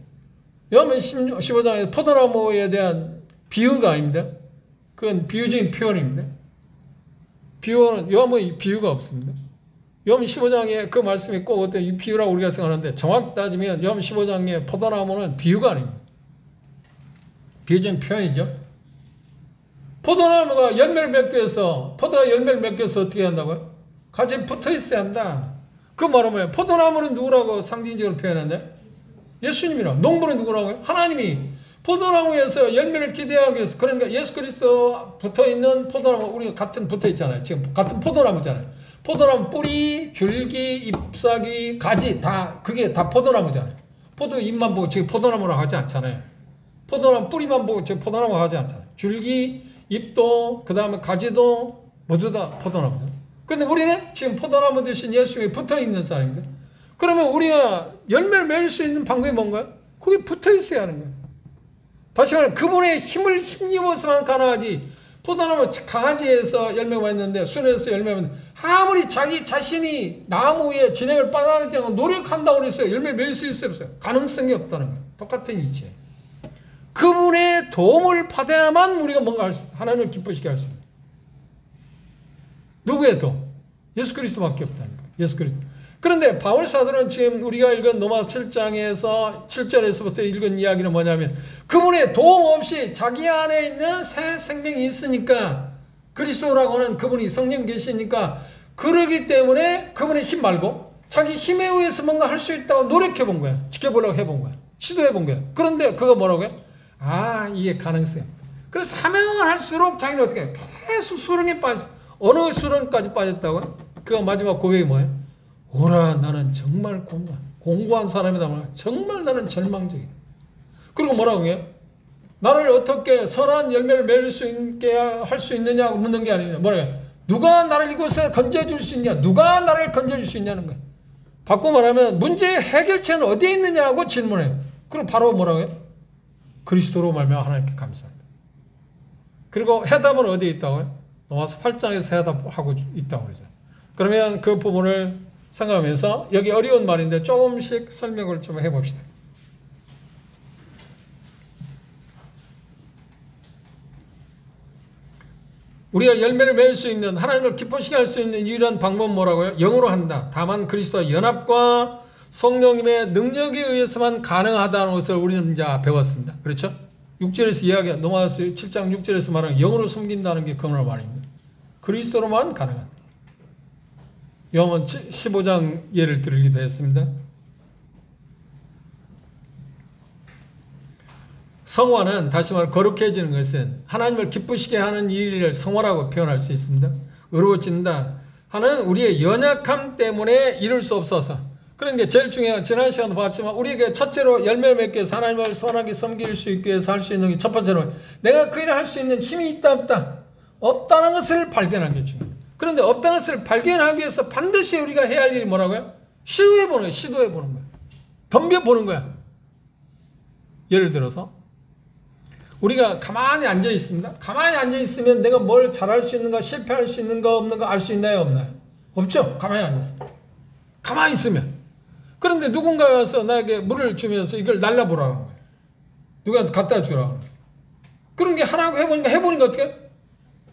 요한 15장에 포도나무에 대한 비유가 아닙니다. 그건 비유적인 표현입니다. 비유는 요한복음에 비유가 없습니다. 요한 15장에 그 말씀이 꼭 어떤 이 비유라고 우리가 생각하는데 정확히 따지면 요한 15장의 포도나무는 비유가 아닙니다. 비유적인 표현이죠. 포도나무가 열매를 맺기 위해서 포도가 열매를 맺기 위해서 어떻게 한다고요? 가지에 붙어 있어야 한다. 그 말은 뭐예요? 포도나무는 누구라고 상징적으로 표현하는데? 예수님이라고. 농부는 누구라고요? 하나님이 포도나무에서 열매를 기대하기 위해서 그러니까 예수 그리스도 붙어있는 포도나무 우리가 같은 붙어있잖아요. 지금 같은 포도나무잖아요. 포도나무 뿌리, 줄기, 잎사귀, 가지 다 그게 다 포도나무잖아요. 포도 잎만 보고 지금 포도나무라고 하지 않잖아요. 포도나무 뿌리만 보고 지금 포도나무라고 하지 않잖아요. 줄기, 잎도 그 다음에 가지도 모두 다 포도나무잖아요. 근데 우리는 지금 포도나무 대신 예수님이 붙어있는 사람입니다. 그러면 우리가 열매를 맺을 수 있는 방법이 뭔가요? 거기 붙어있어야 하는 거예요. 다시 말해 그분의 힘을 힘입어서만 가능하지 포도나무 강아지에서 열매가 있는데 순에서 열매가 있는데 아무리 자기 자신이 나무 위에 진액을 빨아낼 때 노력한다고 해서 열매를 맺을 수 있어요? 없어요? 가능성이 없다는 거예요. 똑같은 이치예요. 그분의 도움을 받아야만 우리가 뭔가 할 수 있어요. 하나님을 기쁘시게 할 수 있어요. 누구의 도움? 예수 그리스도밖에 없다는 거예요. 예수 그리스도. 그런데 바울 사도는 지금 우리가 읽은 로마서 7장에서 7절에서부터 읽은 이야기는 뭐냐면 그분의 도움 없이 자기 안에 있는 새 생명이 있으니까 그리스도라고 하는 그분이 성령 계시니까 그러기 때문에 그분의 힘 말고 자기 힘에 의해서 뭔가 할 수 있다고 노력해 본 거야. 지켜보려고 해본 거야. 시도해 본 거야. 그런데 그거 뭐라고 해? 아 이게 가능성이 없다. 그래서 사명을 할수록 자기는 어떻게 해? 계속 수렁에 빠져. 어느 수렁까지 빠졌다고요? 그 마지막 고백이 뭐예요? 오라 나는 정말 공고한 사람이다 말이야. 정말 나는 절망적이다. 그리고 뭐라고 해요? 나를 어떻게 선한 열매를 맺을 수 있게 할 수 있느냐고 묻는 게 아니냐. 뭐라고 해요? 누가 나를 이곳에 건져줄 수 있냐? 누가 나를 건져줄 수 있냐는 거예요. 바꿔 말하면 문제의 해결책은 어디에 있느냐고 질문해요. 그럼 바로 뭐라고 해요? 그리스도로 말미암아 하나님께 감사합니다. 그리고 해답은 어디에 있다고요? 로마서 8장에서 해답하고 있다고 그러죠. 그러면 그 부분을 생각하면서 여기 어려운 말인데 조금씩 설명을 좀 해봅시다. 우리가 열매를 맺을 수 있는 하나님을 기쁘시게 할 수 있는 유일한 방법은 뭐라고요? 영으로 한다. 다만 그리스도와 연합과 성령님의 능력에 의해서만 가능하다는 것을 우리는 이제 배웠습니다. 그렇죠? 6절에서 이야기, 로마서 7장 6절에서 말하는 영으로 섬긴다는 게 그 말입니다. 그리스도로만 가능하다. 요한 15장 예를 들기도 했습니다. 성화는 다시 말해 거룩해지는 것은 하나님을 기쁘시게 하는 일을 성화라고 표현할 수 있습니다. 의로워진다 하는 우리의 연약함 때문에 이룰 수 없어서 그런 게 제일 중요한 지난 시간도 봤지만 우리에게 첫째로 열매를 맺기 위해서 하나님을 선하게 섬길 수 있기 위해서 할 수 있는 게 첫 번째로 내가 그 일을 할 수 있는 힘이 있다 없다? 없다는 것을 발견하는 게 중요합니다. 그런데 없다는 것을 발견하기 위해서 반드시 우리가 해야 할 일이 뭐라고요? 시도해보는 거예요. 시도해보는 거예요. 덤벼보는 거야. 예를 들어서 우리가 가만히 앉아 있습니다. 가만히 앉아 있으면 내가 뭘 잘할 수 있는가 실패할 수 있는가 없는가 알 수 있나요 없나요? 없죠. 가만히 앉아서 가만히 있으면. 그런데 누군가 와서 나에게 물을 주면서 이걸 날려보라는 거예요. 누가 갖다 주라는 거예요. 그런 게 하라고 해보니까 어떻게 해요?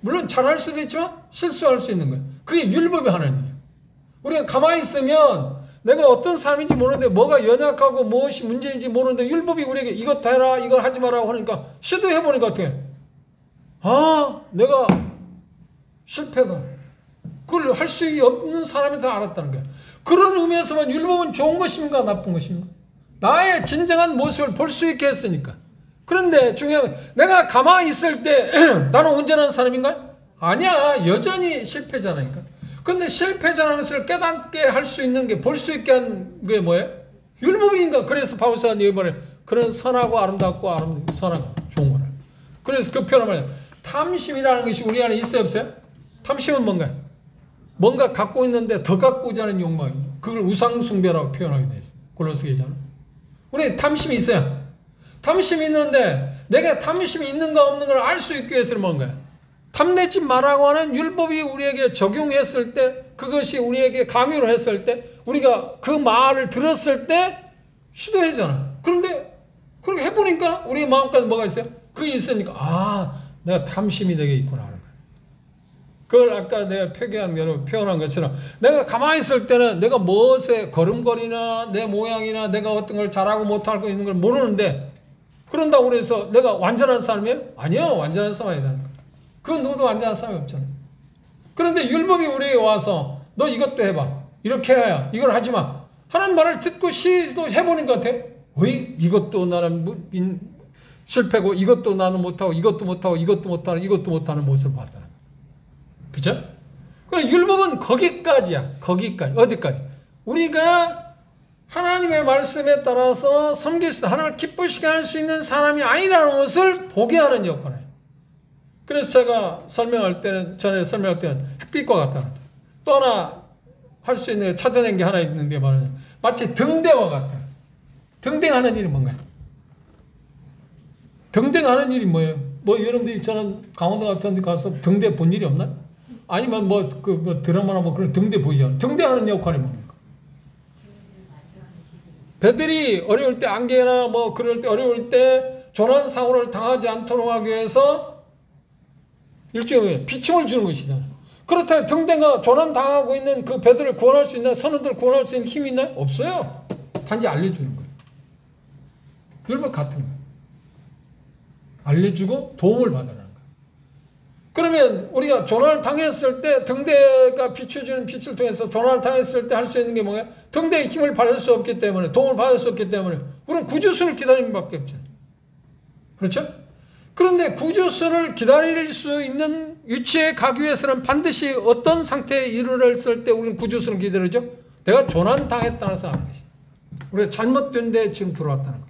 물론 잘할 수도 있지만 실수할 수 있는 거예요. 그게 율법이 하는 일이에요. 우리가 가만히 있으면 내가 어떤 사람인지 모르는데 뭐가 연약하고 무엇이 문제인지 모르는데 율법이 우리에게 이것 해라 이걸 하지 마라고 하니까 시도해보니까 어떻게 해요? 아 내가 실패다. 그걸 할 수 없는 사람이 다 알았다는 거예요. 그런 의미에서만 율법은 좋은 것인가 나쁜 것인가? 나의 진정한 모습을 볼 수 있게 했으니까. 그런데 중요한 건 내가 가만히 있을 때 나는 온전한 사람인가? 아니야. 여전히 실패자라니까. 그런데 실패자라는 것을 깨닫게 할 수 있는 게 볼 수 있게 한 게 뭐예요? 율법인가? 그래서 바울사는 여기 말해 그런 선하고 아름답고 선하고 좋은 거라. 그래서 그 표현을 말해요. 탐심이라는 것이 우리 안에 있어요 없어요? 탐심은 뭔가요? 뭔가 갖고 있는데 더 갖고자 하는 욕망이에요. 그걸 우상숭배라고 표현하게 되어 있습니다. 골로새서는. 우리 탐심이 있어요. 탐심이 있는데 내가 탐심이 있는가 없는 걸 알 수 있기 위해서는 뭔가요? 탐내지 말라고 하는 율법이 우리에게 적용했을 때 그것이 우리에게 강요를 했을 때 우리가 그 말을 들었을 때 시도하잖아. 그런데 그렇게 해보니까 우리 마음까지 뭐가 있어요? 그게 있으니까 아 내가 탐심이 되게 있구나 하는 거예요. 그걸 아까 내가 표기한 대로 표현한 것처럼 내가 가만히 있을 때는 내가 무엇에 걸음걸이나 내 모양이나 내가 어떤 걸 잘하고 못하고 있는 걸 모르는데 그런다고 그래서 내가 완전한 사람이에요? 아니요. 완전한 사람이 아니라니까. 그건 너도 완전한 사람이 없잖아. 그런데 율법이 우리에게 와서 너 이것도 해봐. 이렇게 해야 이걸 하지 마. 하는 말을 듣고 시도 해보는 것 같아. 어이? 이것도 나는 실패고 이것도 나는 못하고 이것도 못하고 이것도 못하는 이것도 못하는 모습을 봤다. 그죠? 그럼 율법은 거기까지야. 거기까지. 어디까지? 우리가 하나님의 말씀에 따라서 섬길 수, 하나님을 기쁘시게 할 수 있는 사람이 아니라는 것을 보게 하는 역할이에요. 그래서 제가 전에 설명할 때는 햇빛과 같다. 또 하나 할 수 있는, 찾아낸 게 하나 있는데 말하자면, 마치 등대와 같아. 등대하는 일이 뭔가요? 등대하는 일이 뭐예요? 여러분들이 저는 강원도 같은 데 가서 등대 본 일이 없나요? 아니면 드라마나 그런 등대 보이잖아요. 등대하는 역할이 뭡니까? 배들이 어려울 때, 안개나 그럴 때 어려울 때 조난사고를 당하지 않도록 하기 위해서 일종의 비침을 주는 것이잖아요. 그렇다면 등대가 조난당하고 있는 그 배들을 구원할 수 있나요? 선원들을 구원할 수 있는 힘이 있나요? 없어요. 단지 알려주는 거예요. 율법 같은 거예요. 알려주고 도움을 받으라는 거예요. 그러면 우리가 조난을 당했을 때 등대가 비춰주는 빛을 통해서 조난을 당했을 때 할 수 있는 게 뭐예요? 등대의 힘을 받을 수 없기 때문에, 도움을 받을 수 없기 때문에 우리는 구주선을 기다리는 밖에 없잖아요. 그렇죠? 그런데 구주선을 기다릴 수 있는 위치에 가기 위해서는 반드시 어떤 상태에 이르렀을 때 우리는 구주선을 기다리죠? 내가 조난 당했다는 것을 아는 것이죠. 우리가 잘못된 데에 지금 들어왔다는 것.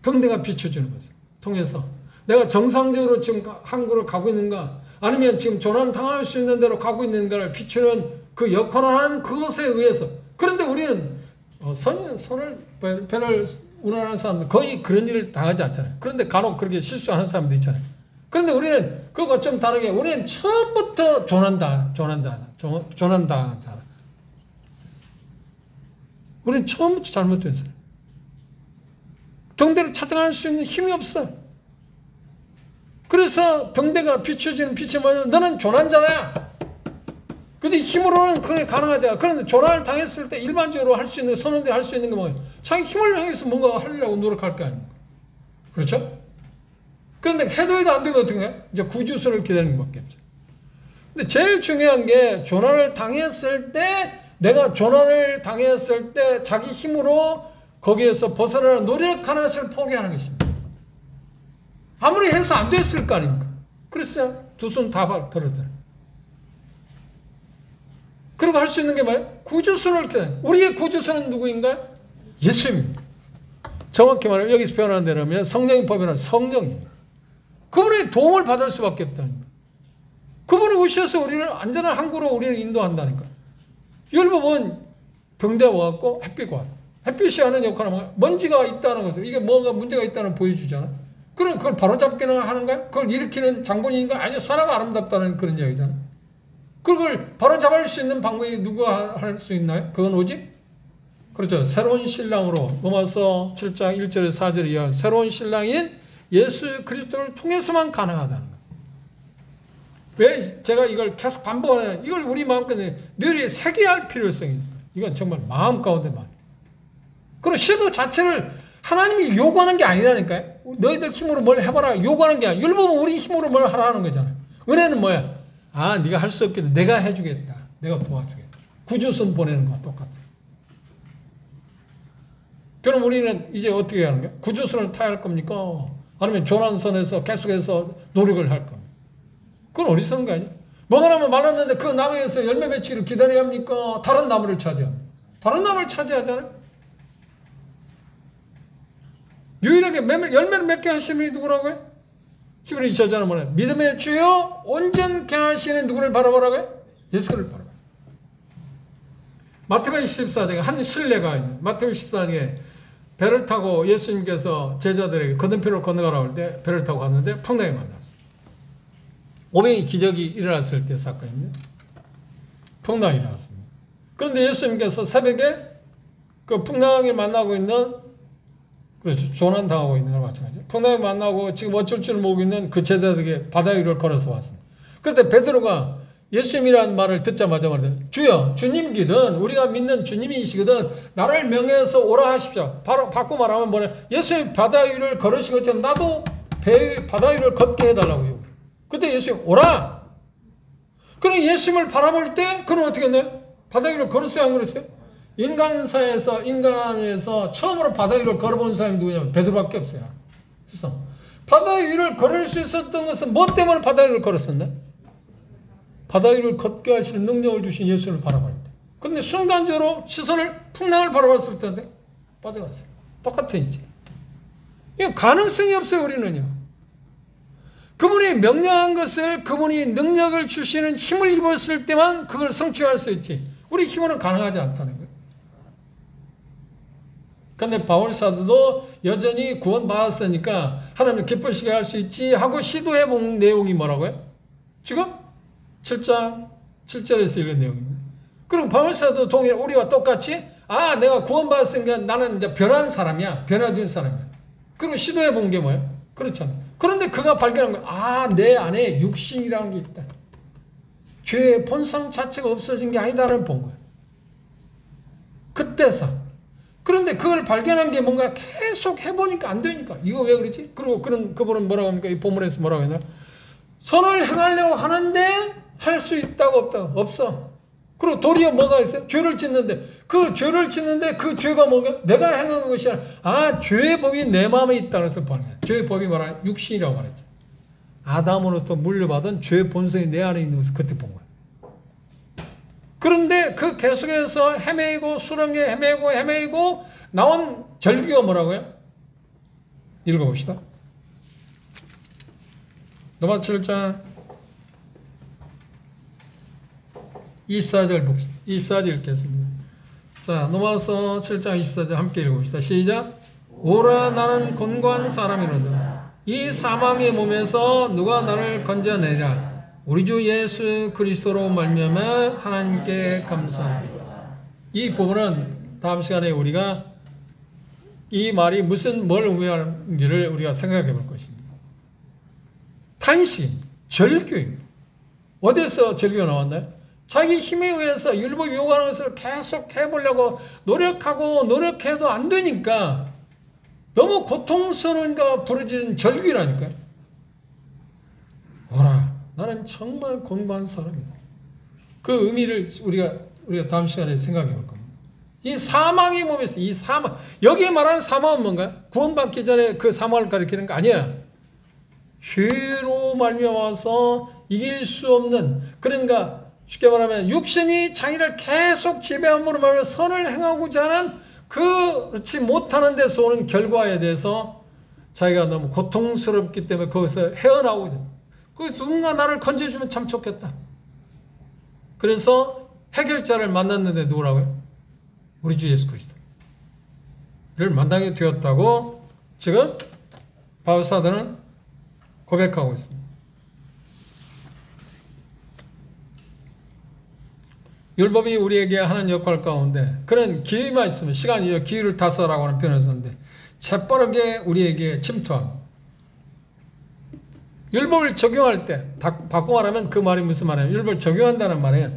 등대가 비춰주는 것을 통해서 내가 정상적으로 지금 항구를 가고 있는가, 아니면 지금 조난 당할 수 있는 대로 가고 있는가를 비추는 그 역할을 하는 그것에 의해서. 그런데 우리는 배를 운행하는 사람들 거의 그런 일을 당하지 않잖아요. 그런데 간혹 그렇게 실수하는 사람도 있잖아요. 그런데 우리는 그거 좀 다르게, 우리는 처음부터 조난당하잖아. 우리는 처음부터 잘못된 사람. 등대를 찾아갈 수 있는 힘이 없어. 그래서 등대가 비춰지는 빛이 뭐냐면 너는 조난자야. 근데 힘으로는 그게 가능하지 않아. 그런데 조난을 당했을 때 일반적으로 할 수 있는, 선원들이 할 수 있는 게 뭐예요? 자기 힘을 향해서 뭔가 하려고 노력할 거 아닙니까? 그렇죠? 그런데 해도 안 되면 어떻게 해요? 이제 구주선을 기다리는 것밖에 없죠. 근데 제일 중요한 게 조난을 당했을 때, 내가 조난을 당했을 때 자기 힘으로 거기에서 벗어나는 노력하는 것을 포기하는 것입니다. 아무리 해서 안 됐을 거 아닙니까? 그랬어요. 두 손 다 벌어져요. 그리고 할 수 있는 게 뭐예요? 구주선을 기다려요. 우리의 구주선은 누구인가요? 예수입니다. 정확히 말하면 여기서 표현한 대로면 성령의 법이란 성령입니다. 그분의 도움을 받을 수밖에 없다니까. 그분이 오셔서 우리를 안전한 항구로 우리를 인도한다니까. 율법은 등대와 같고 햇빛과 같고, 햇빛이 하는 역할은 뭐야? 먼지가 있다는 것을, 이게 뭔가 문제가 있다는 보여주잖아. 그럼 그걸 바로잡기는 하는가요? 그걸 일으키는 장본인가? 아니요, 선화가 아름답다는 그런 이야기잖아. 그걸 바로잡을 수 있는 방법이 누가 할 수 있나요? 그건 오직, 그렇죠, 새로운 신랑으로, 로마서 7장 1절에서 4절에 이야기한 새로운 신랑인 예수 그리스도를 통해서만 가능하다는 거예요. 왜 제가 이걸 계속 반복하냐? 이걸 우리 마음가짐에 늘 새겨야 할 필요성이 있어요. 이건 정말 마음 가운데만. 그리고 시도 자체를 하나님이 요구하는 게 아니라니까요. 너희들 힘으로 뭘 해봐라 요구하는 게 아니라, 율법은 우리 힘으로 뭘 하라는 거잖아요. 은혜는 뭐야? 아, 네가 할 수 없겠네. 내가 해주겠다. 내가 도와주겠다. 구주선 보내는 거와 똑같아요. 그럼 우리는 이제 어떻게 하는 거야? 구주선을 타야 할 겁니까? 아니면 조난선에서 계속해서 노력을 할 겁니까? 그건 어리석은 거 아니야? 뭐가 나면 말랐는데 그 나무에서 열매 맺기를 기다려야 합니까? 다른 나무를 차지합니다. 다른 나무를 차지하잖아요. 유일하게 열매를 맺게 하시는 분이 누구라고요? 히브리 2차자는 뭐냐? 믿음의 주요 온전케 하시는 누구를 바라보라고요? 예수를 바라봐. 마태복음 14장에 한 실례가 있는, 마태복음 14장에 배를 타고 예수님께서 제자들에게 건너편으로 건너가라고 할 때 배를 타고 갔는데 풍랑이 만났어요. 오병이 기적이 일어났을 때 사건입니다. 풍랑이 일어났습니다. 그런데 예수님께서 새벽에 그 풍랑을 만나고 있는, 그렇죠, 조난당하고 있는 걸 마찬가지죠. 풍랑을 만나고 지금 어쩔 줄 모르고 있는 그 제자들에게 바다 위를 걸어서 왔습니다. 그때 베드로가 예수님이라는 말을 듣자마자 말하되 주여 주님이든 우리가 믿는 주님이시거든 나를 명예해서 오라 하십시오. 바로 바꿔 말하면 뭐냐, 예수님 바다 위를 걸으신 것처럼 나도 바다 위를 걷게 해달라고요. 그때 예수님 오라. 그럼 예수님을 바라볼 때 그럼 어떻게 했나요? 바다 위를 걸었어요, 안 걸었어요? 인간에서 처음으로 바다 위를 걸어본 사람이 누구냐면 베드로밖에 없어요. 그래서 바다 위를 걸을 수 있었던 것은 뭐 때문에 바다 위를 걸었었나? 바다 위를 걷게 하시는 능력을 주신 예수를 바라볼 때. 근데 순간적으로 시선을 풍랑을 바라봤을 때인데 빠져갔어요. 똑같은 이제. 이거 가능성이 없어요, 우리는요. 그분이 명령한 것을, 그분이 능력을 주시는 힘을 입었을 때만 그걸 성취할 수 있지. 우리 힘으로는 가능하지 않다는 거예요. 근데 바울 사도도 여전히 구원받았으니까 하나님을 기쁘시게 할 수 있지 하고 시도해 본 내용이 뭐라고요? 지금 7장 7절에서 읽은 내용입니다. 그럼 바울 사도 동일 우리와 똑같이 내가 구원받았으니까 나는 이제 변한 사람이야. 변화된 사람이야. 그리고 시도해 본 게 뭐예요? 그렇잖아요. 그런데 그가 발견한 거야. 내 안에 육신이라는 게 있다. 죄의 본성 자체가 없어진 게 아니다를 본 거예요. 그때서. 그런데 그걸 발견한 게 뭔가 계속 해보니까 안 되니까. 이거 왜 그러지? 그리고 그분은 뭐라고 합니까? 이 본문에서 뭐라고 했나? 선을 행하려고 하는데 할 수 있다고 없다고? 없어. 그리고 도리어 뭐가 있어요? 죄를 짓는데 그 죄를 짓는데 그 죄가 뭔가? 내가 행한 것이 아니라 죄의 법이 내 마음에 있다고 해서 보는 거야. 죄의 법이 뭐라? 육신이라고 말했죠. 아담으로부터 물려받은 죄의 본성이 내 안에 있는 것을 그때 본 거야. 그런데 그 계속해서 헤매이고 수렁에 헤매이고 나온 절기가 뭐라고요? 읽어봅시다. 로마 7장 24절 봅시다. 24절 읽겠습니다. 자, 로마서 7장 24절 함께 읽어봅시다. 시작. 오라 나는 곤고한 사람이로다. 이 사망의 몸에서 누가 나를 건져내랴. 우리 주 예수 그리스도로 말미암아 하나님께 감사합니다. 이 부분은 다음 시간에 우리가 이 말이 뭘 의미하는지를 우리가 생각해 볼 것입니다. 탄식, 절규입니다. 어디서 절규가 나왔나요? 자기 힘에 의해서 율법이 요구하는 것을 계속 해보려고 노력해도 안 되니까 너무 고통스러운가 부르짖은 절규라니까요. 오라, 나는 정말 곤고한 사람이다. 그 의미를 우리가 다음 시간에 생각해 볼 겁니다. 이 사망의 몸에서 이 사망, 여기에 말하는 사망은 뭔가요? 구원받기 전에 그 사망을 가리키는 거 아니야. 죄로 말미암아서 이길 수 없는, 그러니까 쉽게 말하면 육신이 자기를 계속 지배함으로 말하면 선을 행하고자 하는 그렇지 못하는 데서 오는 결과에 대해서 자기가 너무 고통스럽기 때문에 거기서 헤어나오고자. 누군가 나를 건져주면 참 좋겠다. 그래서 해결자를 만났는데 누구라고요? 우리 주 예수 그리스도를 만나게 되었다고 지금 바울 사도는 고백하고 있습니다. 율법이 우리에게 하는 역할 가운데 그런 기회만 있으면, 시간이 기회를 다스라고 하는 표현을 썼는데 재빠르게 우리에게 침투합니다. 율법을 적용할 때, 바꿔 말하면 그 말이 무슨 말이에요? 율법을 적용한다는 말이에요.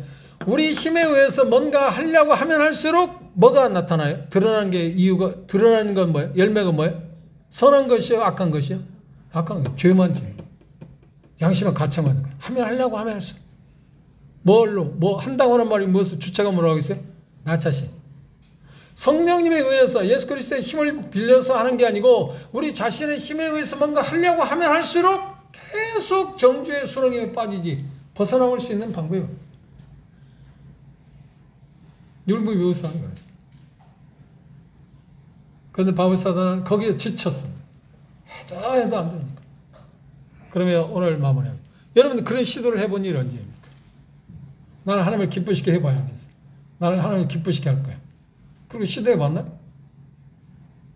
우리 힘에 의해서 뭔가 하려고 하면 할수록 뭐가 나타나요? 드러나는 건 뭐예요? 열매가 뭐예요? 선한 것이요? 악한 것이요? 악한 것. 죄만 지. 양심을 가청하는 거예요. 하려고 하면 할수록. 뭐 한다고 하는 말이 무엇을 주체가 뭐라고 했어요? 나 자신. 성령님에 의해서 예수 그리스도의 힘을 빌려서 하는 게 아니고 우리 자신의 힘에 의해서 뭔가 하려고 하면 할수록 계속 정죄의 수렁에 빠지지 벗어나올 수 있는 방법이에요. 율법이 여기서 하는 거였어요. 그런데 바울 사도는 거기에 지쳤습니다. 해도 안 되니까. 그러면 오늘 마무리합니다. 여러분 그런 시도를 해본 일이 언제입니까? 나는 하나님을 기쁘시게 해봐야겠어. 나는 하나님을 기쁘시게 할 거야. 그리고 시도해봤나?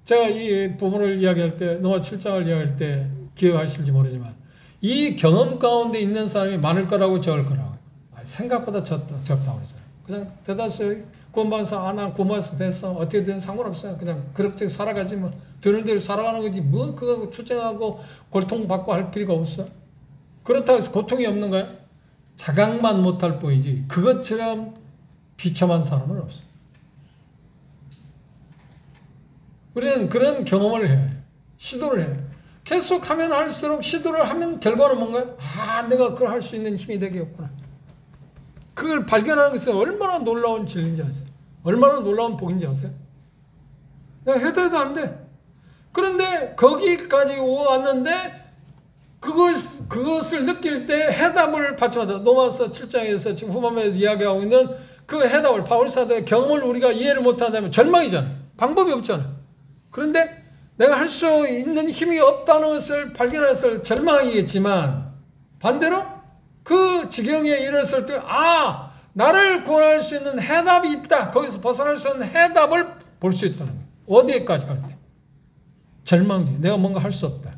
제가 이 부분을 이야기할 때, 노아 7장을 이야기할 때 기억하실지 모르지만 이 경험 가운데 있는 사람이 많을 거라고 적을 거라고. 생각보다 적다고 그러잖아요. 그냥 대다수 구원받아서 난 구원받아서 됐어. 어떻게 된 상관없어요. 그냥 그럭저럭 살아가지 뭐. 되는 대로 살아가는 거지. 그거 투쟁하고 고통받고 할 필요가 없어. 그렇다고 해서 고통이 없는 거야? 자각만 못할 뿐이지 그것처럼 비참한 사람은 없어요. 우리는 그런 경험을 해야 해요. 시도를 해요. 계속 하면 할수록 시도를 하면 결과는 뭔가요? 내가 그걸 할 수 있는 힘이 되게 없구나. 그걸 발견하는 것은 얼마나 놀라운 진리인지 아세요? 얼마나 놀라운 복인지 아세요? 내가 해도 안 돼. 그런데 거기까지 왔는데 그것을 느낄 때 해답을 받침하다. 로마서 7장에서 지금 후반부에서 이야기하고 있는 그 해답을 바울 사도의 경험을 우리가 이해를 못한다면 절망이잖아요. 방법이 없잖아요. 그런데 내가 할 수 있는 힘이 없다는 것을 발견했을 절망이겠지만 반대로 그 지경에 이르렀을 때 나를 구원할 수 있는 해답이 있다. 거기서 벗어날 수 있는 해답을 볼 수 있다는 거예요. 어디에까지 갈 때? 절망지. 내가 뭔가 할 수 없다.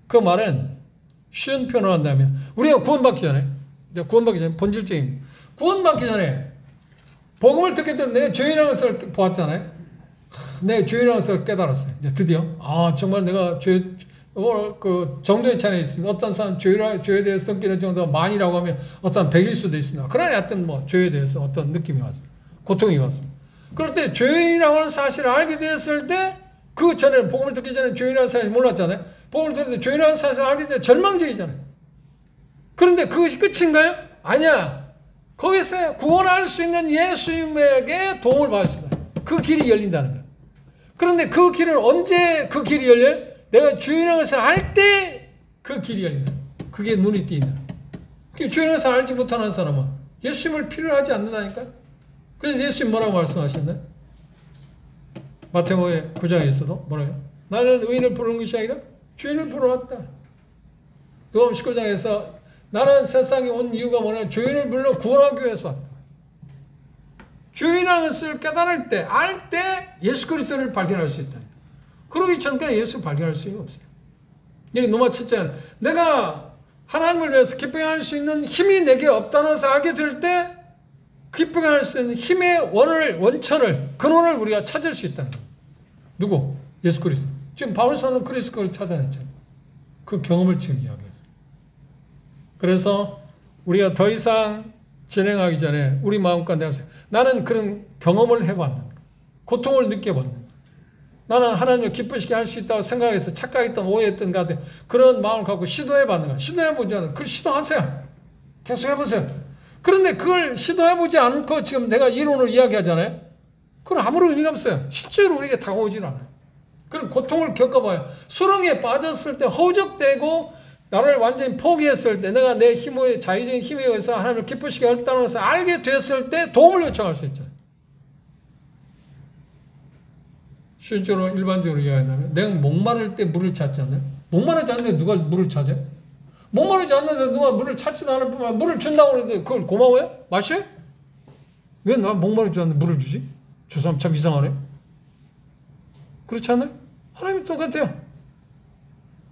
그 말은 쉬운 표현을 한다면 우리가 구원받기 전에 본질적인 구원받기 전에 복음을 듣기 때문에 내가 죄인이라는 것을 보았잖아요. 내 죄인이라는 것을 깨달았어요. 이제 드디어 정말 내가 그 정도의 차이가 있습니다. 어떤 사람 죄에 대해서 느끼는 정도가 만이라고 하면 어떤 100일 수도 있습니다. 그러나 하여튼 죄에 대해서 어떤 느낌이 왔습니다. 고통이 왔습니다. 그럴 때 죄인이라고 하는 사실을 알게 되었을 때 그 전에는 복음을 듣기 전에 죄인이라는 사실을 몰랐잖아요. 복음을 들을 때 죄인이라는 사실을 알게 되면 절망적이잖아요. 그런데 그것이 끝인가요? 아니야. 거기서 구원할 수 있는 예수님에게 도움을 받을 수 있다. 그 길이 열린다는 거예요. 그런데 그 길은 언제 그 길이 열려요? 내가 죄인이라는 것을 알 때 그 길이 열린다. 그게 눈이 띄인다. 죄인이라는 것을 알지 못하는 사람은 예수님을 필요로 하지 않는다니까. 그래서 예수님 뭐라고 말씀하셨나요? 마태복음 9장에서도 뭐라고요? 나는 의인을 부르는 것이 아니라 죄인을 부르러 왔다. 누가복음 19장에서 나는 세상에 온 이유가 뭐냐? 죄인을 불러 구원하기 위해서 왔다. 죄인이라는 것을 깨달을 때, 알 때 예수 그리스도를 발견할 수 있다. 그러기 전까지 예수를 발견할 수가 없어요. 여기 로마 7장 내가 하나님을 위해서 기쁘게 할 수 있는 힘이 내게 없다는 것을 알게 될 때 기쁘게 할 수 있는 힘의 원천을, 근원을 우리가 찾을 수 있다는 거예요. 누구? 예수 그리스도. 지금 바울 사도는 그리스도를 찾아냈잖아요. 그 경험을 지금 이야기했어요. 그래서 우리가 더 이상 진행하기 전에 우리 마음과 내가 나는 그런 경험을 해봤는가? 고통을 느껴봤는가? 나는 하나님을 기쁘시게 할 수 있다고 생각해서 착각했던 오해했던 가운데 그런 마음을 갖고 시도해봤는가? 시도해보지 않은 그걸 시도하세요. 계속 해보세요. 그런데 그걸 시도해보지 않고 지금 내가 이론을 이야기하잖아요. 그건 아무런 의미가 없어요. 실제로 우리에게 다가오질 않아요. 그럼 고통을 겪어봐요. 수렁에 빠졌을 때 허우적대고 나를 완전히 포기했을 때 내가 내 힘의 자의적인 힘에 의해서 하나님을 기쁘시게 했다는 것을 알게 됐을 때 도움을 요청할 수 있잖아요. 실제로 일반적으로 이야기하면 내가 목마를 때 물을 찾잖아요. 목마르지 않는데 누가 물을 찾아요? 목마르지 않는데 누가 물을 찾지도 않을 뿐만 물을 준다고 그러는데 그걸 고마워요? 마셔요? 왜 나 목마르지 않는데 물을 주지? 저 사람 참 이상하네. 그렇지 않나요? 하나님이 똑같아요.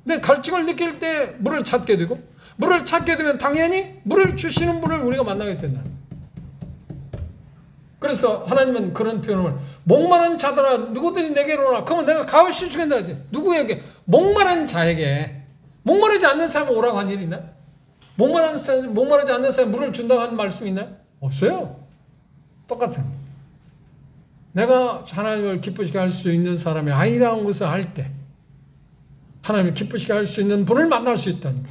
내 갈증을 느낄 때 물을 찾게 되고 물을 찾게 되면 당연히 물을 주시는 분을 우리가 만나게 된다. 그래서 하나님은 그런 표현을 목마른 자들아 누구든지 내게로 오라. 그러면 내가 값없이 주겠다 하지. 누구에게? 목마른 자에게. 목마르지 않는 사람은 오라고 한 일이 있나? 목마르지 않는 사람이 물을 준다고 한 말씀이 있나요? 없어요. 똑같은. 내가 하나님을 기쁘시게 할 수 있는 사람이 아니라는 것을 알 때 하나님을 기쁘시게 할 수 있는 분을 만날 수 있다니까.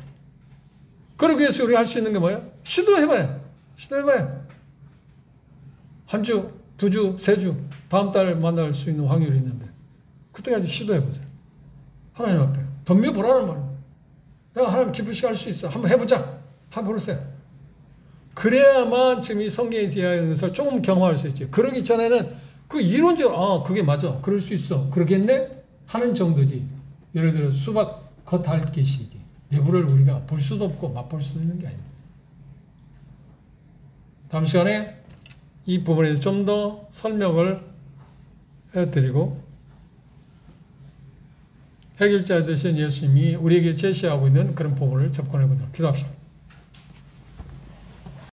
그러기 위해서 우리가 할 수 있는 게 뭐예요? 시도해봐요. 시도해봐요. 한 주, 두 주, 세 주, 다음 달에 만날 수 있는 확률이 있는데 그때까지 시도해보세요. 하나님 앞에 덤벼보라는 말이에요. 내가 하나님 기쁘시게 할 수 있어. 한번 해보자. 한번 보세요. 그래야만 지금 이 성경에서 이야기하는 것을 조금 경험할 수 있지. 그러기 전에는 그 이론적으로 그게 맞아. 그럴 수 있어. 그러겠네? 하는 정도지. 예를 들어 수박 겉핥기시지. 내부를 우리가 볼 수도 없고 맛볼 수 있는 게 아닙니다. 다음 시간에 이 부분에서 좀 더 설명을 해드리고 해결자 되신 예수님이 우리에게 제시하고 있는 그런 부분을 접근해 보도록 기도합시다.